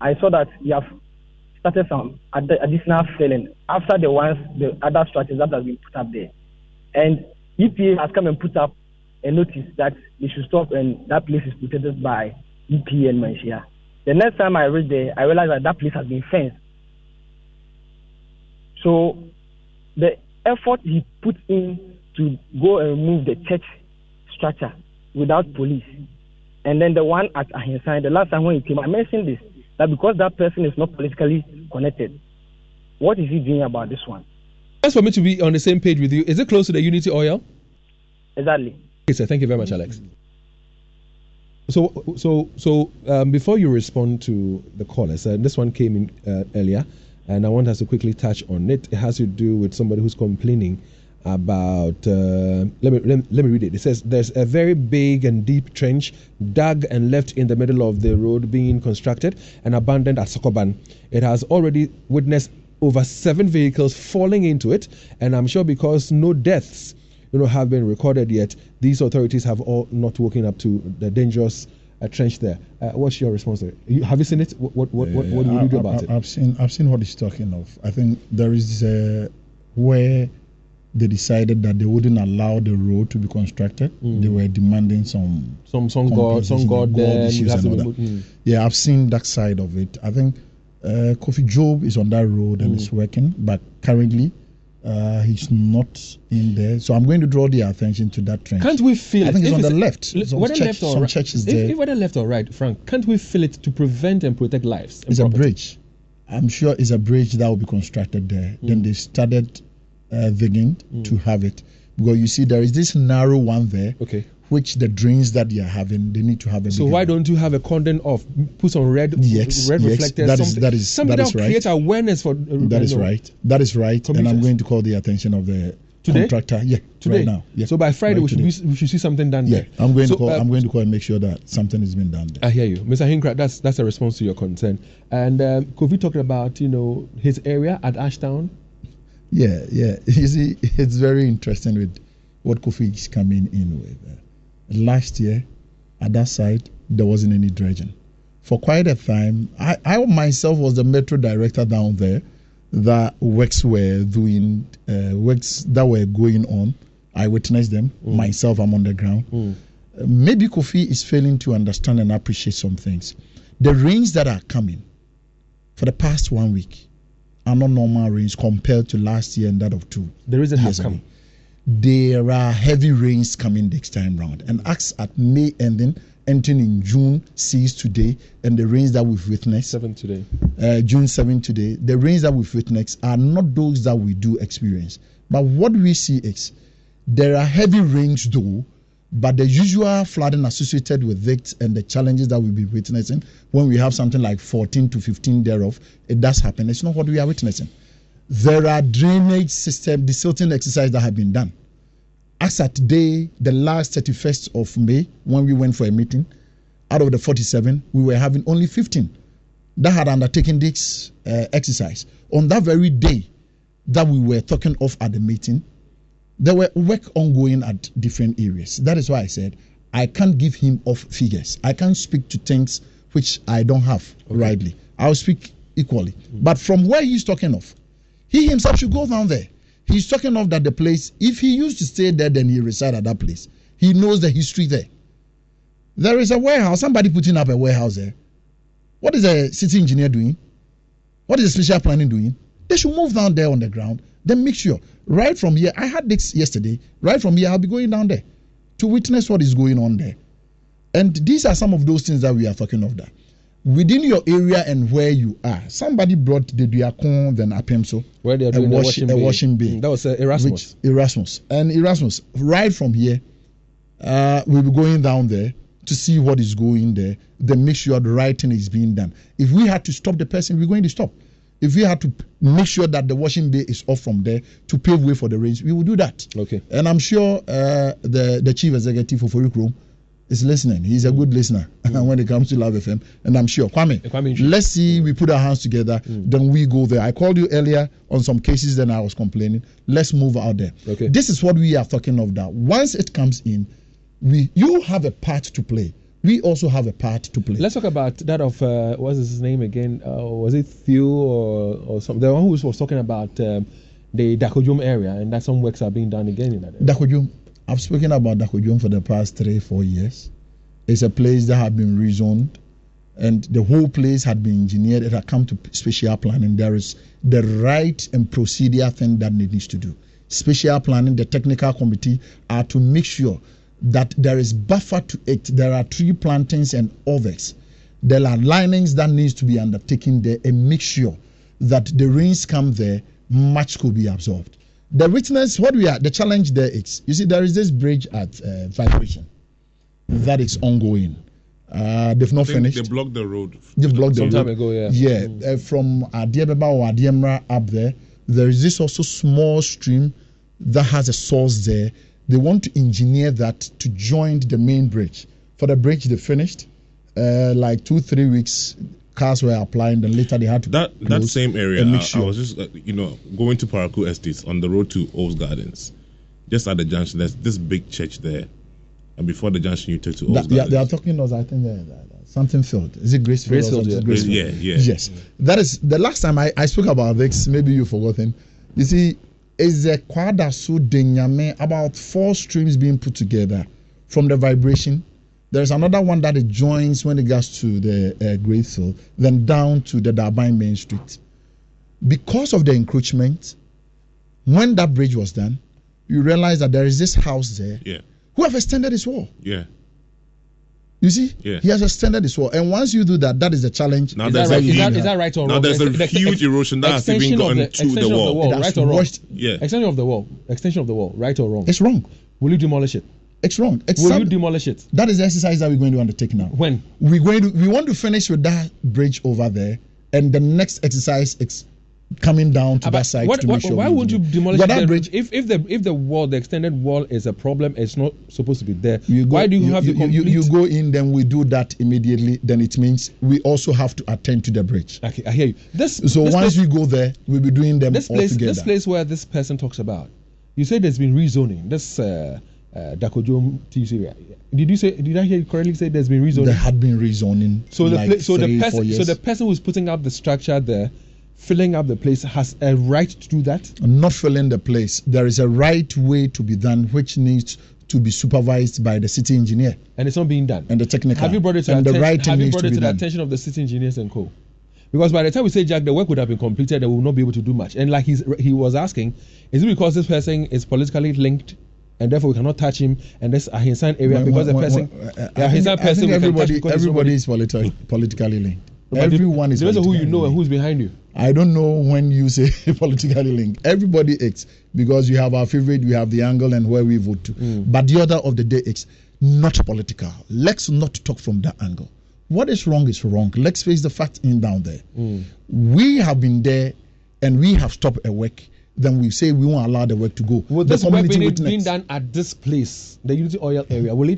I saw that you have started some additional felling after the other structures that have been put up there. And EPA has come and put up a notice that they should stop and that place is protected by EPA and Malaysia. The next time I reached there, I realized that place has been fenced. So the effort he put in to go and remove the church structure without police, and then the one at Ahinside, the last time when he came, I mentioned this, that because that person is not politically connected, what is he doing about this one? Just for me to be on the same page with you, is it close to the Unity Oil? Exactly. Okay, sir. Thank you very much, Alex. So before you respond to the callers, this one came in earlier, and I want us to quickly touch on it. It has to do with somebody who's complaining about let me read it. It says there's a very big and deep trench dug and left in the middle of the road being constructed and abandoned at Sokoban. It has already witnessed over 7 vehicles falling into it, and I'm sure because no deaths have been recorded yet, these authorities have all not woken up to the dangerous trench there. What's your response to it? Have you seen it? What do you do about it? I've seen what he's talking of. I think there is where they decided that they wouldn't allow the road to be constructed. They were demanding some God there. Issues and all that. Yeah, I've seen that side of it. I think Kofi Job is on that road and is working, but currently he's not in there. So I'm going to draw the attention to that trench. Can't we fill it? I think it's on the left. Some churches there. Whether left or right, Frank, can't we fill it to prevent and protect lives? It's a bridge. I'm sure it's a bridge that will be constructed there. Then they started digging to have it, because you see there is this narrow one there, which the drains that they are having, they need to have a so why don't you have a cordon off, put some red reflectors, that is right. Create awareness for that is right, and I'm going to call the attention of the contractor today? Right now. So by Friday we should see something done there. I'm going to call and make sure that something has been done there. I hear you, Mr. Hinkra. That's a response to your concern. And Kofi talked about his area at Ashtown. Yeah. You see, it's very interesting with what Kofi is coming in with. Last year, at that site, there wasn't any dredging. For quite a time, I myself was the metro director down there. That works were doing works that were going on. I witnessed them. Myself, I'm on the ground. Maybe Kofi is failing to understand and appreciate some things. The rains that are coming for the past 1 week are not normal rains compared to last year and that of 2 The reason has come. There are heavy rains coming next time round, and acts at May entering in June 6 today, and the rains that we've witnessed 7 today, June 7 today. The rains that we've witnessed are not those that we do experience, but what we see is there are heavy rains though, but the usual flooding associated with it and the challenges that we'll be witnessing when we have something like 14 to 15 thereof, it does happen. It's not what we are witnessing. There are drainage system, desilting exercise that have been done. As at today, the last 31st of May, when we went for a meeting, out of the 47, we were having only 15 that had undertaken this exercise. On that very day that we were talking of at the meeting, there were work ongoing at different areas. That is why I said I can't give him off figures. I can't speak to things which I don't have rightly. I'll speak equally. But from where he's talking of, he himself should go down there. He's talking of that the place, if he used to stay there, then he reside at that place. He knows the history there. There is a warehouse, somebody putting up a warehouse there. What is a city engineer doing? What is the special planning doing? They should move down there on the ground, then make sure. Right from here, I had this yesterday, right from here, I'll be going down there to witness what is going on there. And these are some of those things that we are talking of that. Within your area and where you are, somebody brought the Duakon, then Apemso, where they are doing a washing bay. That was Erasmus. And Erasmus, right from here, we'll be going down there to see what is going there, then make sure the right thing is being done. If we had to stop the person, we're going to stop. If we had to make sure that the washing bay is off from there to pave way for the rains, we will do that. Okay. And I'm sure the chief executive for Forik Room is listening. He's a good listener when it comes to Love FM. And I'm sure. Kwame, let's see, we put our hands together, then we go there. I called you earlier on some cases, then I was complaining. Let's move out there. Okay. This is what we are talking of now. Once it comes in, you have a part to play. We also have a part to play. Let's talk about that of, what's his name again? Was it Theo or something? The one who was talking about the Dakojum area, and that some works are being done again in that area. Dakojum. I've spoken about Dakojum for the past 3-4 years. It's a place that had been rezoned, and the whole place had been engineered. It had come to special planning. There is the right and procedure thing that it needs to do. Special planning, the technical committee are to make sure that there is buffer to it. There are tree plantings and others. There are linings that needs to be undertaken there and make sure that the rains come there, much could be absorbed. The witness, the challenge there is, you see, there is this bridge at Vibration that is ongoing. They've not finished. They blocked the road. They've blocked the road. Some time ago, yeah. Yeah, from Adiabeba or Adiemra up there is this also small stream that has a source there. They want to engineer that to join the main bridge. For the bridge, they finished. Like 2-3 weeks, cars were applying, then later they had to that same area. I was just going to Parakou Estates on the road to Oaks Gardens, just at the junction. There's this big church there, and before the junction you take to Oaks Gardens. They are talking us. I think something field. Is it Gracefield? Yeah. Yes, that is the last time I spoke about this. Maybe you've forgotten. You see, is a quadra so denyame about 4 streams being put together from the Vibration. There's another one that it joins when it gets to the Great Hill, then down to the Dabine Main Street. Because of the encroachment, when that bridge was done, you realize that there is this house there who have extended his wall. Yeah. You see? Yeah. He has extended his wall. And once you do that, that is the challenge. Now is that right or wrong? Now there's a huge erosion that has even gone to the wall. Right or wrong? Yeah. Extension of the wall, right or wrong? It's wrong. Will you demolish it? It's wrong. Will you demolish it? That is the exercise that we're going to undertake now. When? We want to finish with that bridge over there, and the next exercise is coming down to that side to make sure. Why would you demolish that bridge? If the wall, the extended wall, is a problem, it's not supposed to be there. Why do you have to complete? You go in, then we do that immediately. Then it means we also have to attend to the bridge. Okay, I hear you. Once we go there, we'll be doing them all together. This place where this person talks about, you said there's been rezoning. This Dakojum area. Did I hear you correctly say there's been rezoning? There had been rezoning. So the person who's putting up the structure there, filling up the place, has a right to do that? Not filling the place. There is a right way to be done, which needs to be supervised by the city engineer. And it's not being done. And the technical. Have you brought it to the attention of the city engineers and co? Because by the time we say, Jack, the work would have been completed, they will not be able to do much. And like he was asking, is it because this person is politically linked, and therefore we cannot touch him, and this Ahinsan area because the person, everybody is politically linked. Everyone is. Depends on who you know and who's behind you. I don't know when you say politically linked. Everybody is, because you have our favorite, we have the angle and where we vote to. But the order of the day is not political. Let's not talk from that angle. What is wrong is wrong. Let's face the fact in down there. We have been there and we have stopped a work, then we say we won't allow the work to go. Will the this work community being done at this place, the Unity Oil area, will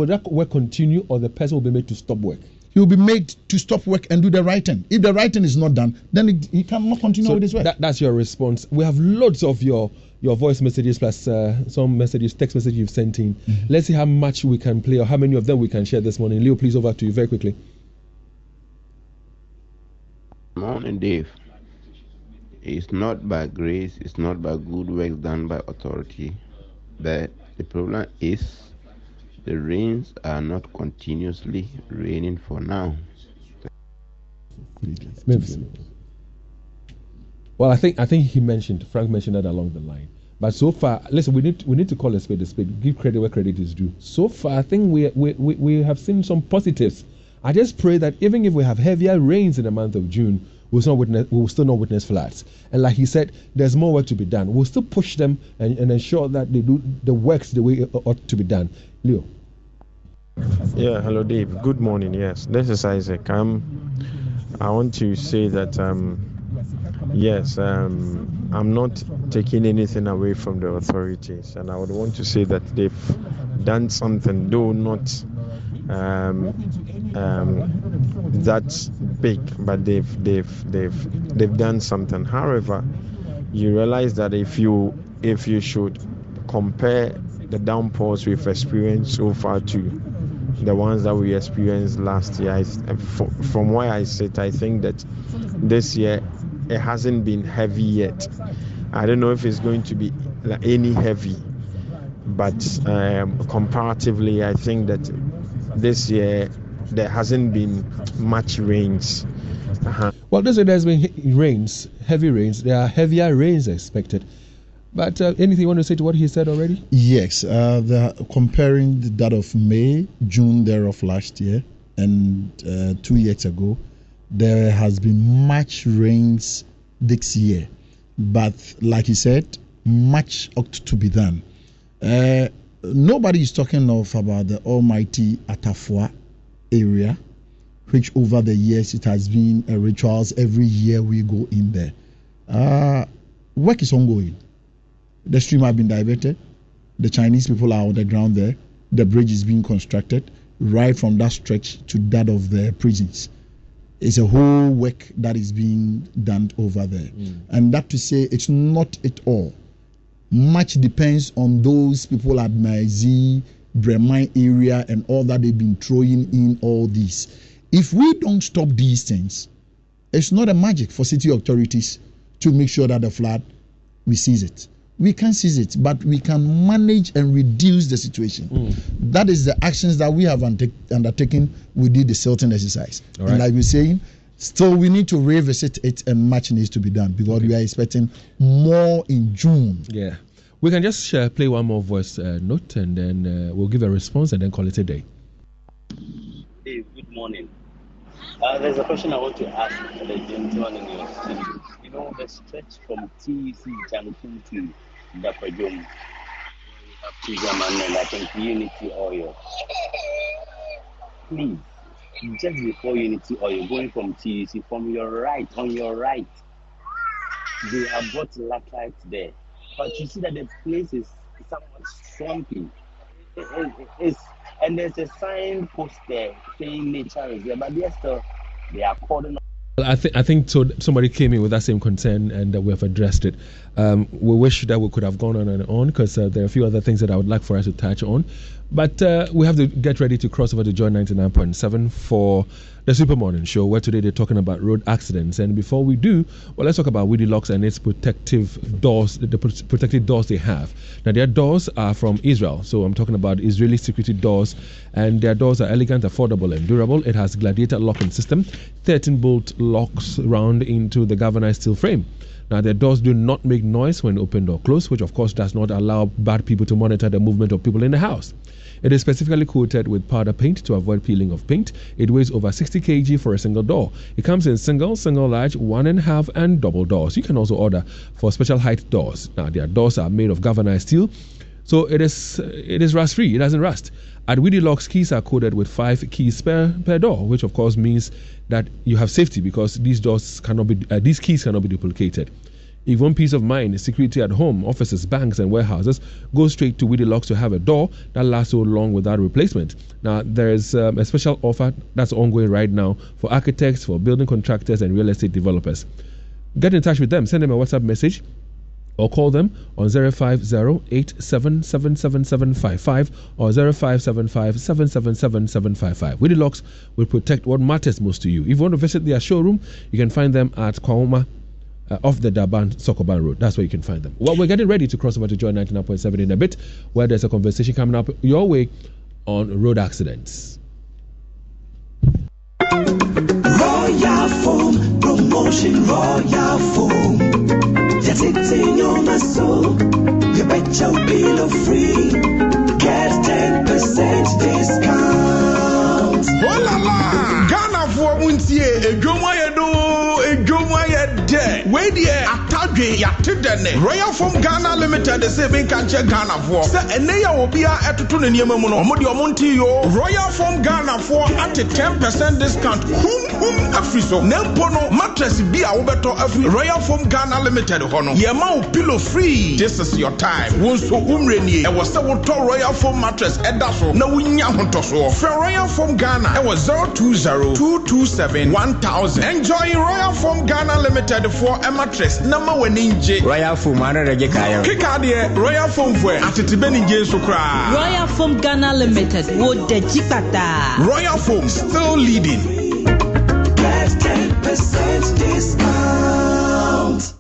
that work continue, or the person will be made to stop work? He will be made to stop work and do the right thing. If the right thing is not done, then he cannot continue with his work. That's your response. We have loads of your voice messages plus some messages, text messages you've sent in. Mm-hmm. Let's see how much we can play or how many of them we can share this morning. Leo, please, over to you very quickly. Morning, Dave. It's not by grace, it's not by good works done by authority, but the problem is the rains are not continuously raining for now. Well, I think Frank mentioned that along the line. But so far, listen, we need to call a spade a spade. Give credit where credit is due. So far, I think we have seen some positives. I just pray that even if we have heavier rains in the month of June, we will still not witness floods. And like he said, there's more work to be done. We'll still push them and ensure that they do the works the way it ought to be done. Leo. Yeah, hello Dave. Good morning. Yes, this is Isaac. I want to say that I'm not taking anything away from the authorities, and I would want to say that they've done something, though not that big, but they've done something. However, you realize that if you should compare the downpours we've experienced so far to the ones that we experienced last year, from where I sit, I think that this year it hasn't been heavy yet. I don't know if it's going to be any heavy, but comparatively, I think that this year there hasn't been much rains. Well, this year there's been rains, heavy rains. There are heavier rains expected. But anything you want to say to what he said already? Yes, comparing that of May, June thereof last year and 2 years ago, there has been much rains this year. But like he said, much ought to be done. Nobody is talking about the almighty Atafua area, which over the years it has been rituals. Every year we go in there. Work is ongoing. The stream has been diverted. The Chinese people are on the ground there. The bridge is being constructed right from that stretch to that of the prisons. It's a whole work that is being done over there. And that to say it's not at all. Much depends on those people at Maizi, Bremai area and all that they've been throwing in all this. If we don't stop these things, it's not a magic for city authorities to make sure that the flood, we seize it. We can seize it, but we can manage and reduce the situation. That is the actions that we have undertaken. We did the Silton exercise. Right. And like we're saying, still we need to revisit it and much needs to be done because we are expecting more in June. Yeah. We can just play one more voice note and then we'll give a response and then call it a day. Hey, good morning. There's a question I want to ask the gentleman in your studio. You know, the stretch from TEC Junction to Dapajom, we have Tizaman and I think Unity Oil. Please, just before Unity Oil, going from TEC, from your right, on your right, they have got laterite there. But you see that the place is somewhat swampy. And there's a sign post there saying nature is there, but they are calling. I think so. Somebody came in with that same concern, and we have addressed it. We wish that we could have gone on and on because there are a few other things that I would like for us to touch on. But we have to get ready to cross over to Joy 99.7 for the Super Morning Show, where today they're talking about road accidents. And before we do, well, let's talk about Weedy Locks and its protective doors, the protective doors they have. Now, their doors are from Israel, so I'm talking about Israeli security doors, and their doors are elegant, affordable, and durable. It has gladiator locking system, 13-bolt locks round into the galvanized steel frame. Now, their doors do not make noise when opened or closed, which of course does not allow bad people to monitor the movement of people in the house. It is specifically coated with powder paint to avoid peeling of paint. It weighs over 60 kg for a single door. It comes in single, large, 1.5, and double doors. You can also order for special height doors. Now, their doors are made of galvanized steel, So it is rust free. It doesn't rust. At Weedy Locks, keys are coded with 5 keys per door, which of course means that you have safety because these keys cannot be duplicated. If one peace of mind is security at home, offices, banks, and warehouses, go straight to Weedy Locks to have a door that lasts so long without replacement. Now, there is a special offer that's ongoing right now for architects, for building contractors, and real estate developers. Get in touch with them. Send them a WhatsApp message or call them on 050-8777-755 or 0575-777-755. Weedy Locks will protect what matters most to you. If you want to visit their showroom, you can find them at Kwahoma, off the Durban Sokoban Road. That's where you can find them. Well, we're getting ready to cross over to Joy 99.7 in a bit, where there's a conversation coming up your way on road accidents. Royal Foam promotion, Royal Foam. Get it in your muscle. You bet your bill of free. Get 10% discount. Oh la la! Ghana for Muntie, where the Atadwe Yatidene, Royal Foam Ghana Limited, the saving cancer Ghana for. Say, and they will be at Tunaniamono, Modio Montio, Royal Foam Ghana for at a 10% discount. Afriso, Nempono, mattress be a Ubeto every Royal Foam Ghana Limited Hono. Yamau pillow free. This is your time. Once so umreni, I was so Royal Foam mattress Edaso, no Winyahotoso. For Royal Foam Ghana, I was 020-227-1000. Enjoy Royal Foam Ghana Limited for a mattress. Number 1 inch. Royal Foam, Kikadie, Royal Foam for Atitibeni Sukra. Royal Foam Ghana Limited, would the Chipata. Royal Foam still leading. Get 10% discount.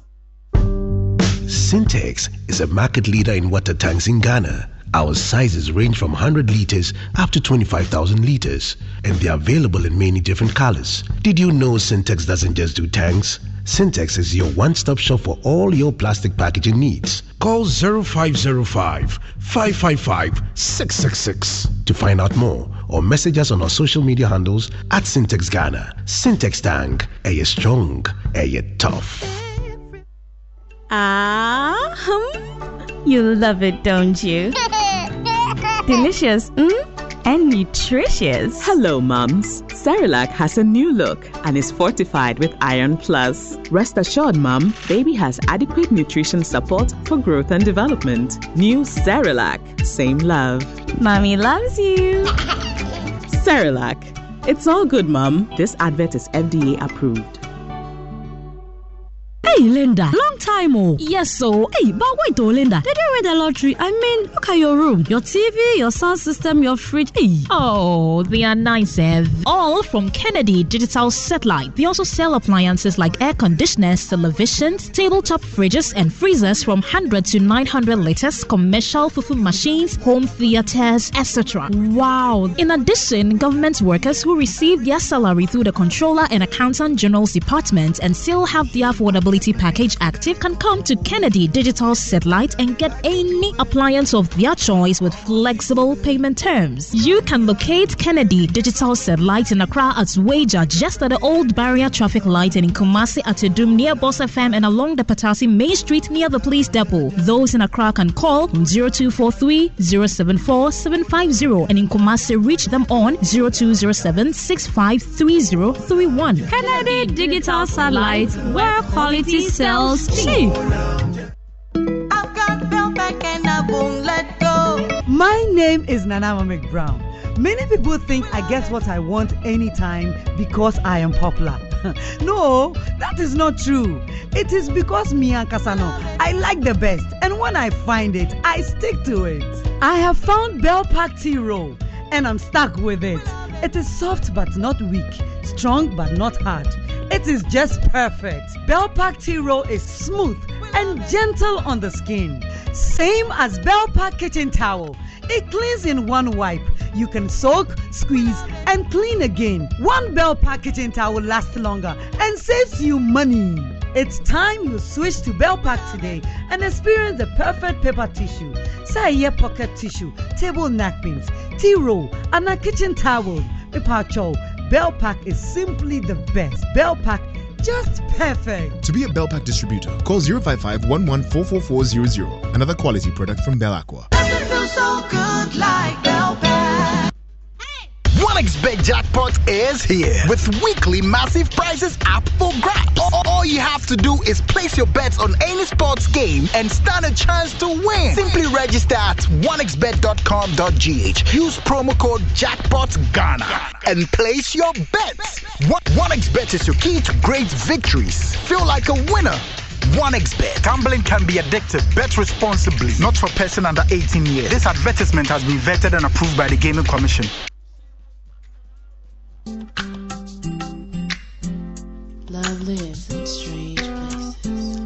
Syntex is a market leader in water tanks in Ghana. Our sizes range from 100 liters up to 25,000 liters, and they're available in many different colors. Did you know Syntex doesn't just do tanks? Syntex is your one-stop shop for all your plastic packaging needs. Call 0505-555-666 to find out more, or message us on our social media handles at Syntex Ghana. Syntex Tank, a strong, a tough. You love it, don't you? Delicious, and nutritious. Hello, mums. Cerelac has a new look and is fortified with Iron Plus. Rest assured, Mum, baby has adequate nutrition support for growth and development. New Cerelac, same love. Mommy loves you. Cerelac. It's all good, Mum. This advert is FDA approved. Hey, Linda, long time, oh. Yes, so. Hey, but wait, oh, Linda, did you win the lottery? I mean, look at your room, your TV, your sound system, your fridge. Hey. Oh, they are nice, all from Kennedy Digital Satellite. They also sell appliances like air conditioners, televisions, tabletop fridges, and freezers from 100 to 900 liters, commercial fufu machines, home theaters, etc. Wow. In addition, government workers who receive their salary through the Controller and Accountant General's Department and still have their affordability package active can come to Kennedy Digital Satellite and get any appliance of their choice with flexible payment terms. You can locate Kennedy Digital Satellite in Accra at Wager, just at the old barrier traffic light, and in Kumasi at Edum near Boss FM and along the Patasi Main Street near the police depot. Those in Accra can call 0243 074 750 and in Kumasi reach them on 0207 653031. Kennedy Digital Satellite, where quality sells cheap. I've got Belpac and I won't let go. My name is Nanama McBrown. Many people think I get what I want anytime because I am popular. No, that is not true. It is because me and Kasano, I like the best, and when I find it, I stick to it. I have found Belpac tea roll, and I'm stuck with it. It is soft but not weak, strong but not hard. It is just perfect. Belpac tea roll is smooth and gentle on the skin. Same as Belpac kitchen towel. It cleans in one wipe. You can soak, squeeze, and clean again. One Belpac kitchen towel lasts longer and saves you money. It's time you switch to Belpac today and experience the perfect paper tissue. Say pocket tissue, table napkins, tea roll, and a kitchen towel. Paper chow. Belpac is simply the best. Belpac, just perfect. To be a Belpac distributor, call 055-11-44400. Another quality product from Bel Aqua. look like Belpass. 1xBet jackpot is here with weekly massive prizes up for grabs. All you have to do is place your bets on any sports game and stand a chance to win. Simply register at 1xbet.com.gh. Use promo code JackpotGhana and place your bets. 1xBet is your key to great victories. Feel like a winner. 1xBet. Gambling can be addictive. Bet responsibly. Not for person under 18 years. This advertisement has been vetted and approved by the Gaming Commission. Love lives in strange places.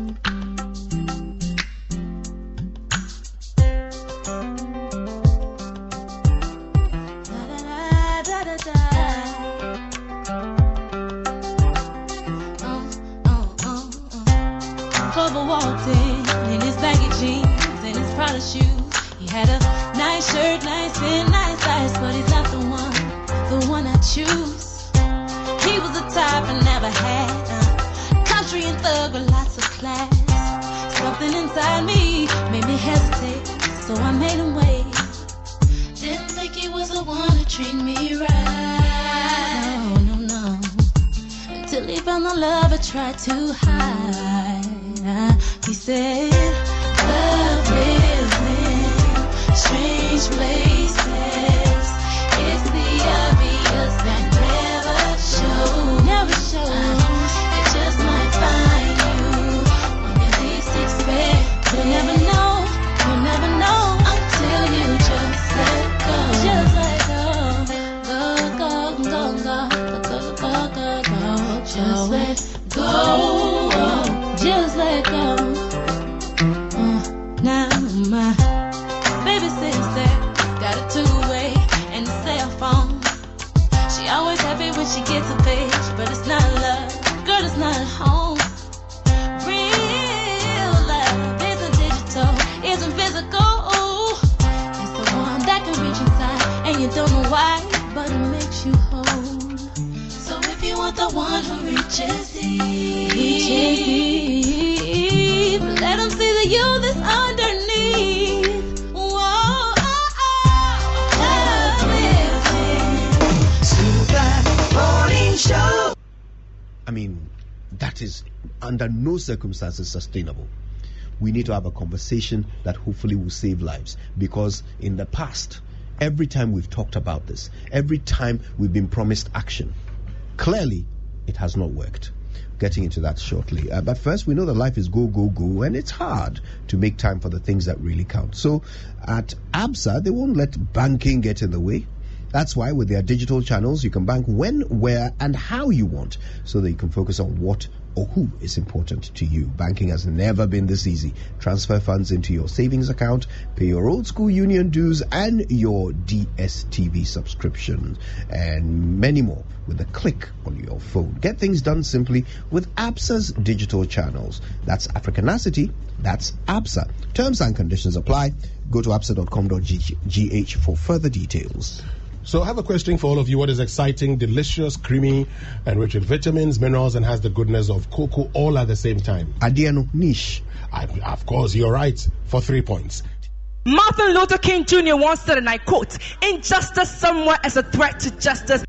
Clover walked in his baggy jeans and his Prada shoes. He had a nice shirt, nice fit, nice eyes, but he's not the one I choose. He was the type I never had. Country and thug with lots of class. Something inside me made me hesitate, so I made him wait. Didn't think he was the one to treat me right. No. Until he found the love I tried to hide. He said, love lives in strange places. It's the obvious that never shows. It just might find you when you least expect. You'll never know until you just let go. Just let go. Go. Just let go. Just let go. Now my baby sits there, got a two-way and a cell phone. She always happy when she gets a page, but it's not love, girl, it's not at home. Real love isn't digital, isn't physical. It's the one that can reach inside, and you don't know why, but it makes you whole. So if you want the one who reaches deep, let them see the you that's underneath. Whoa, love lives in show. I mean, that is under no circumstances sustainable. We need to have a conversation that hopefully will save lives, because in the past, every time we've talked about this, every time we've been promised action, clearly it has not worked. Getting into that shortly. But first, we know that life is go, and it's hard to make time for the things that really count. So at ABSA, they won't let banking get in the way. That's why with their digital channels, you can bank when, where, and how you want, so that you can focus on what or who is important to you. Banking has never been this easy. Transfer funds into your savings account, pay your old school union dues and your DSTV subscription, and many more with a click on your phone. Get things done simply with ABSA's digital channels. That's Africanacity, that's ABSA. Terms and conditions apply. Go to absa.com.gh for further details. So I have a question for all of you. What is exciting, delicious, creamy, and rich in vitamins, minerals, and has the goodness of cocoa all at the same time? Adiano niche. Of course, you're right. For 3 points. Martin Luther King Jr. once said, and I quote, "Injustice somewhere as a threat to justice."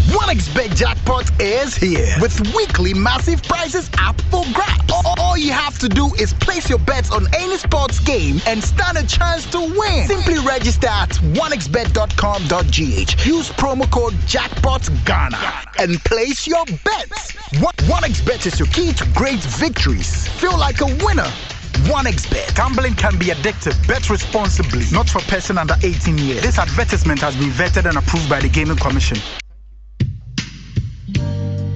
1xBet jackpot is here with weekly massive prizes up for grabs. All you have to do is place your bets on any sports game and stand a chance to win. Simply register at 1xbet.com.gh. Use promo code JackpotGhana and place your bets. 1xBet is your key to great victories. Feel like a winner. 1xBet. Gambling can be addictive. Bet responsibly. Not for person under 18 years. This advertisement has been vetted and approved by the Gaming Commission.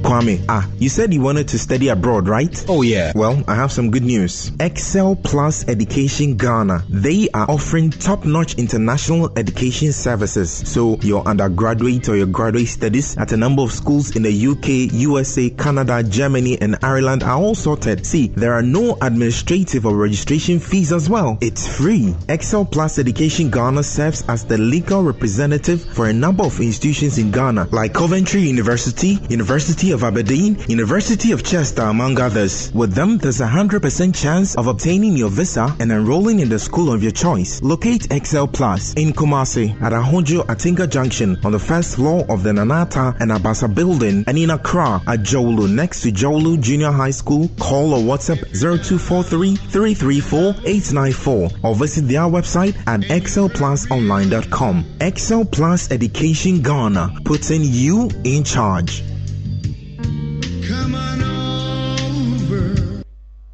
Kwame, you said you wanted to study abroad, right? Oh yeah. Well, I have some good news. Excel Plus Education Ghana. They are offering top-notch international education services. So your undergraduate or your graduate studies at a number of schools in the UK, USA, Canada, Germany, and Ireland are all sorted. See, there are no administrative or registration fees as well. It's free. Excel Plus Education Ghana serves as the legal representative for a number of institutions in Ghana, like Coventry University, University of of Aberdeen, University of Chester, among others. With them, there's 100% chance of obtaining your visa and enrolling in the school of your choice. Locate Excel Plus in Kumasi at Ahojo Atinga Junction on the first floor of the Nanata and Abasa building, and in Accra at Jowlu next to Jowlu Junior High School. Call or WhatsApp 0243-334-894 or visit their website at excelplusonline.com. Excel Plus Education Ghana, putting you in charge.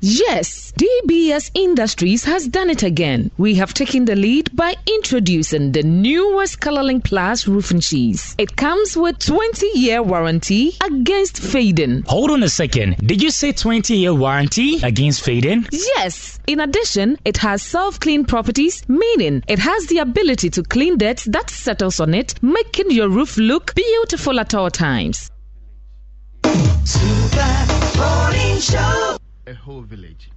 Yes, DBS Industries has done it again. We have taken the lead by introducing the newest Colorlink Plus roofing sheets. It comes with 20-year warranty against fading. Hold on a second. Did you say 20-year warranty against fading? Yes. In addition, it has self-clean properties, meaning it has the ability to clean dirt that settles on it, making your roof look beautiful at all times. Super Morning Show. A whole village,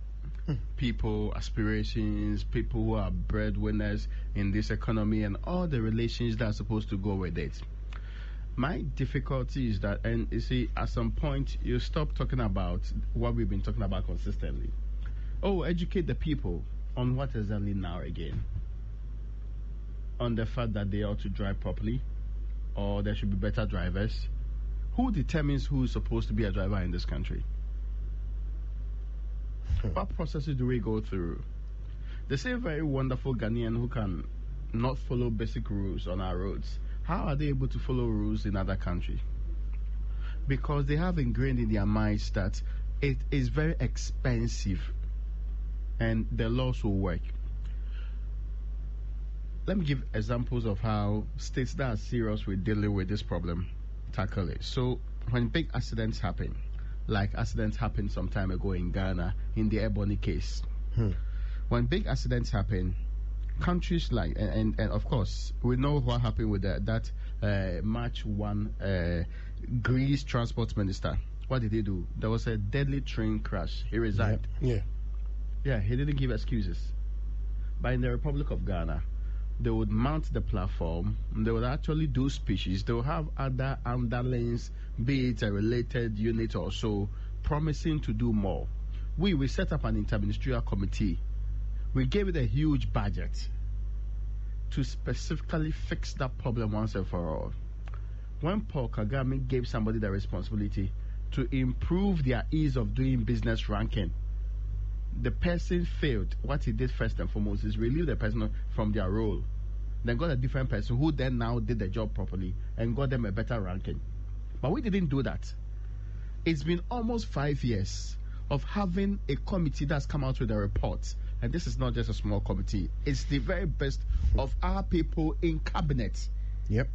people, aspirations, people who are breadwinners in this economy, and all the relations that are supposed to go with it. My difficulty is that, and you see, at some point, you stop talking about what we've been talking about consistently. Oh, educate the people on what exactly now again? On the fact that they ought to drive properly, or there should be better drivers. Who determines who is supposed to be a driver in this country? What processes do we go through? The same very wonderful Ghanaian who can not follow basic rules on our roads, how are they able to follow rules in other countries? Because they have ingrained in their minds that it is very expensive and the laws will work. Let me give examples of how states that are serious with dealing with this problem tackle it. So when big accidents happen, like accidents happened some time ago in Ghana in the Ebony case. When big accidents happen, countries like, and of course, we know what happened with that March 1 Greece transport minister. What did he do? There was a deadly train crash. He resigned. Yeah, he didn't give excuses. But in the Republic of Ghana, they would mount the platform, they would actually do speeches, they would have other underlings, be it a related unit or so, promising to do more. We set up an interministerial committee. We gave it a huge budget to specifically fix that problem once and for all. When Paul Kagame gave somebody the responsibility to improve their ease of doing business ranking, the person failed. What he did first and foremost is relieve the person from their role, then got a different person who then now did the job properly and got them a better ranking. But we didn't do that. It's been almost 5 years of having a committee that's come out with a report, and this is not just a small committee, it's the very best of our people in cabinet. Yep.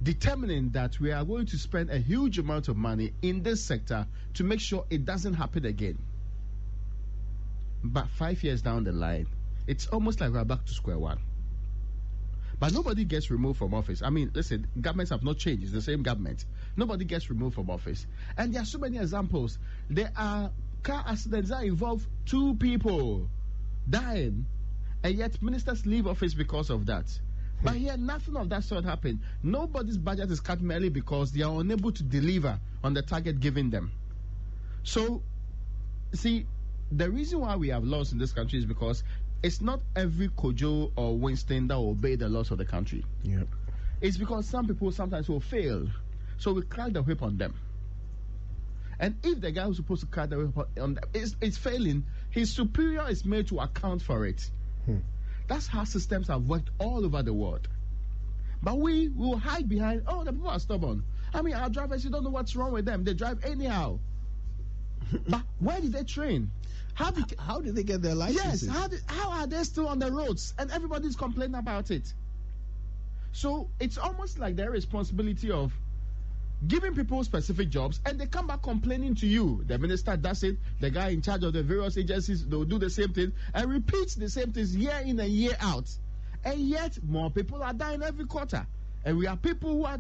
Determining that we are going to spend a huge amount of money in this sector to make sure it doesn't happen again. But 5 years down the line, it's almost like we're back to square one. But nobody gets removed from office. I mean, listen, governments have not changed. It's the same government. Nobody gets removed from office. And there are so many examples. There are car accidents that involve 2 people dying, and yet ministers leave office because of that. But here, nothing of that sort happened. Nobody's budget is cut merely because they are unable to deliver on the target given them. So, see, the reason why we have laws in this country is because it's not every Kojo or Winston that will obey the laws of the country. Yep. It's because some people sometimes will fail. So we crack the whip on them. And if the guy who's supposed to crack the whip on them is failing, his superior is made to account for it. That's how systems have worked all over the world. But we will hide behind, the people are stubborn. I mean, our drivers, you don't know what's wrong with them. They drive anyhow. But where did they train? How did they get their licenses? Yes, how are they still on the roads? And everybody's complaining about it. So it's almost like their responsibility of giving people specific jobs, and they come back complaining to you. The minister does it, the guy in charge of the various agencies, they'll do the same thing, and repeats the same things year in and year out. And yet, more people are dying every quarter. And we are people who are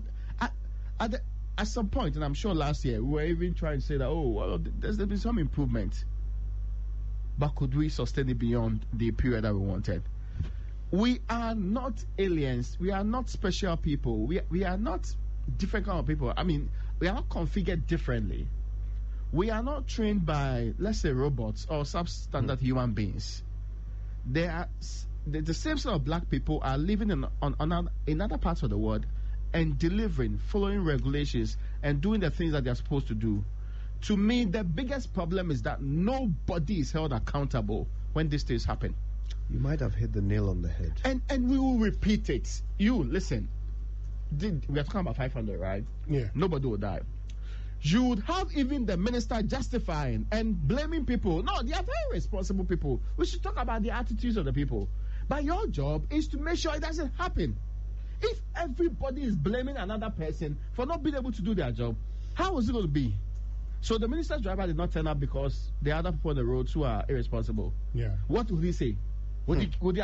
at some point, and I'm sure last year, we were even trying to say that, there's been some improvement. But could we sustain it beyond the period that we wanted? We are not aliens. We are not special people. We are not different kind of people. I mean, We are not configured differently. We are not trained by, let's say, robots or substandard human beings. They are the same sort of black people are living in other parts of the world and delivering, following regulations, and doing the things that they are supposed to do. To me, the biggest problem is that nobody is held accountable when these things happen. You might have hit the nail on the head. And we will repeat it. You, listen, we are talking about 500, right? Yeah. Nobody will die. You would have even the minister justifying and blaming people. No, they are very responsible people. We should talk about the attitudes of the people. But your job is to make sure it doesn't happen. If everybody is blaming another person for not being able to do their job, how is it going to be? So the minister's driver did not turn up because the other people on the roads who are irresponsible. Yeah. What would he say? Would he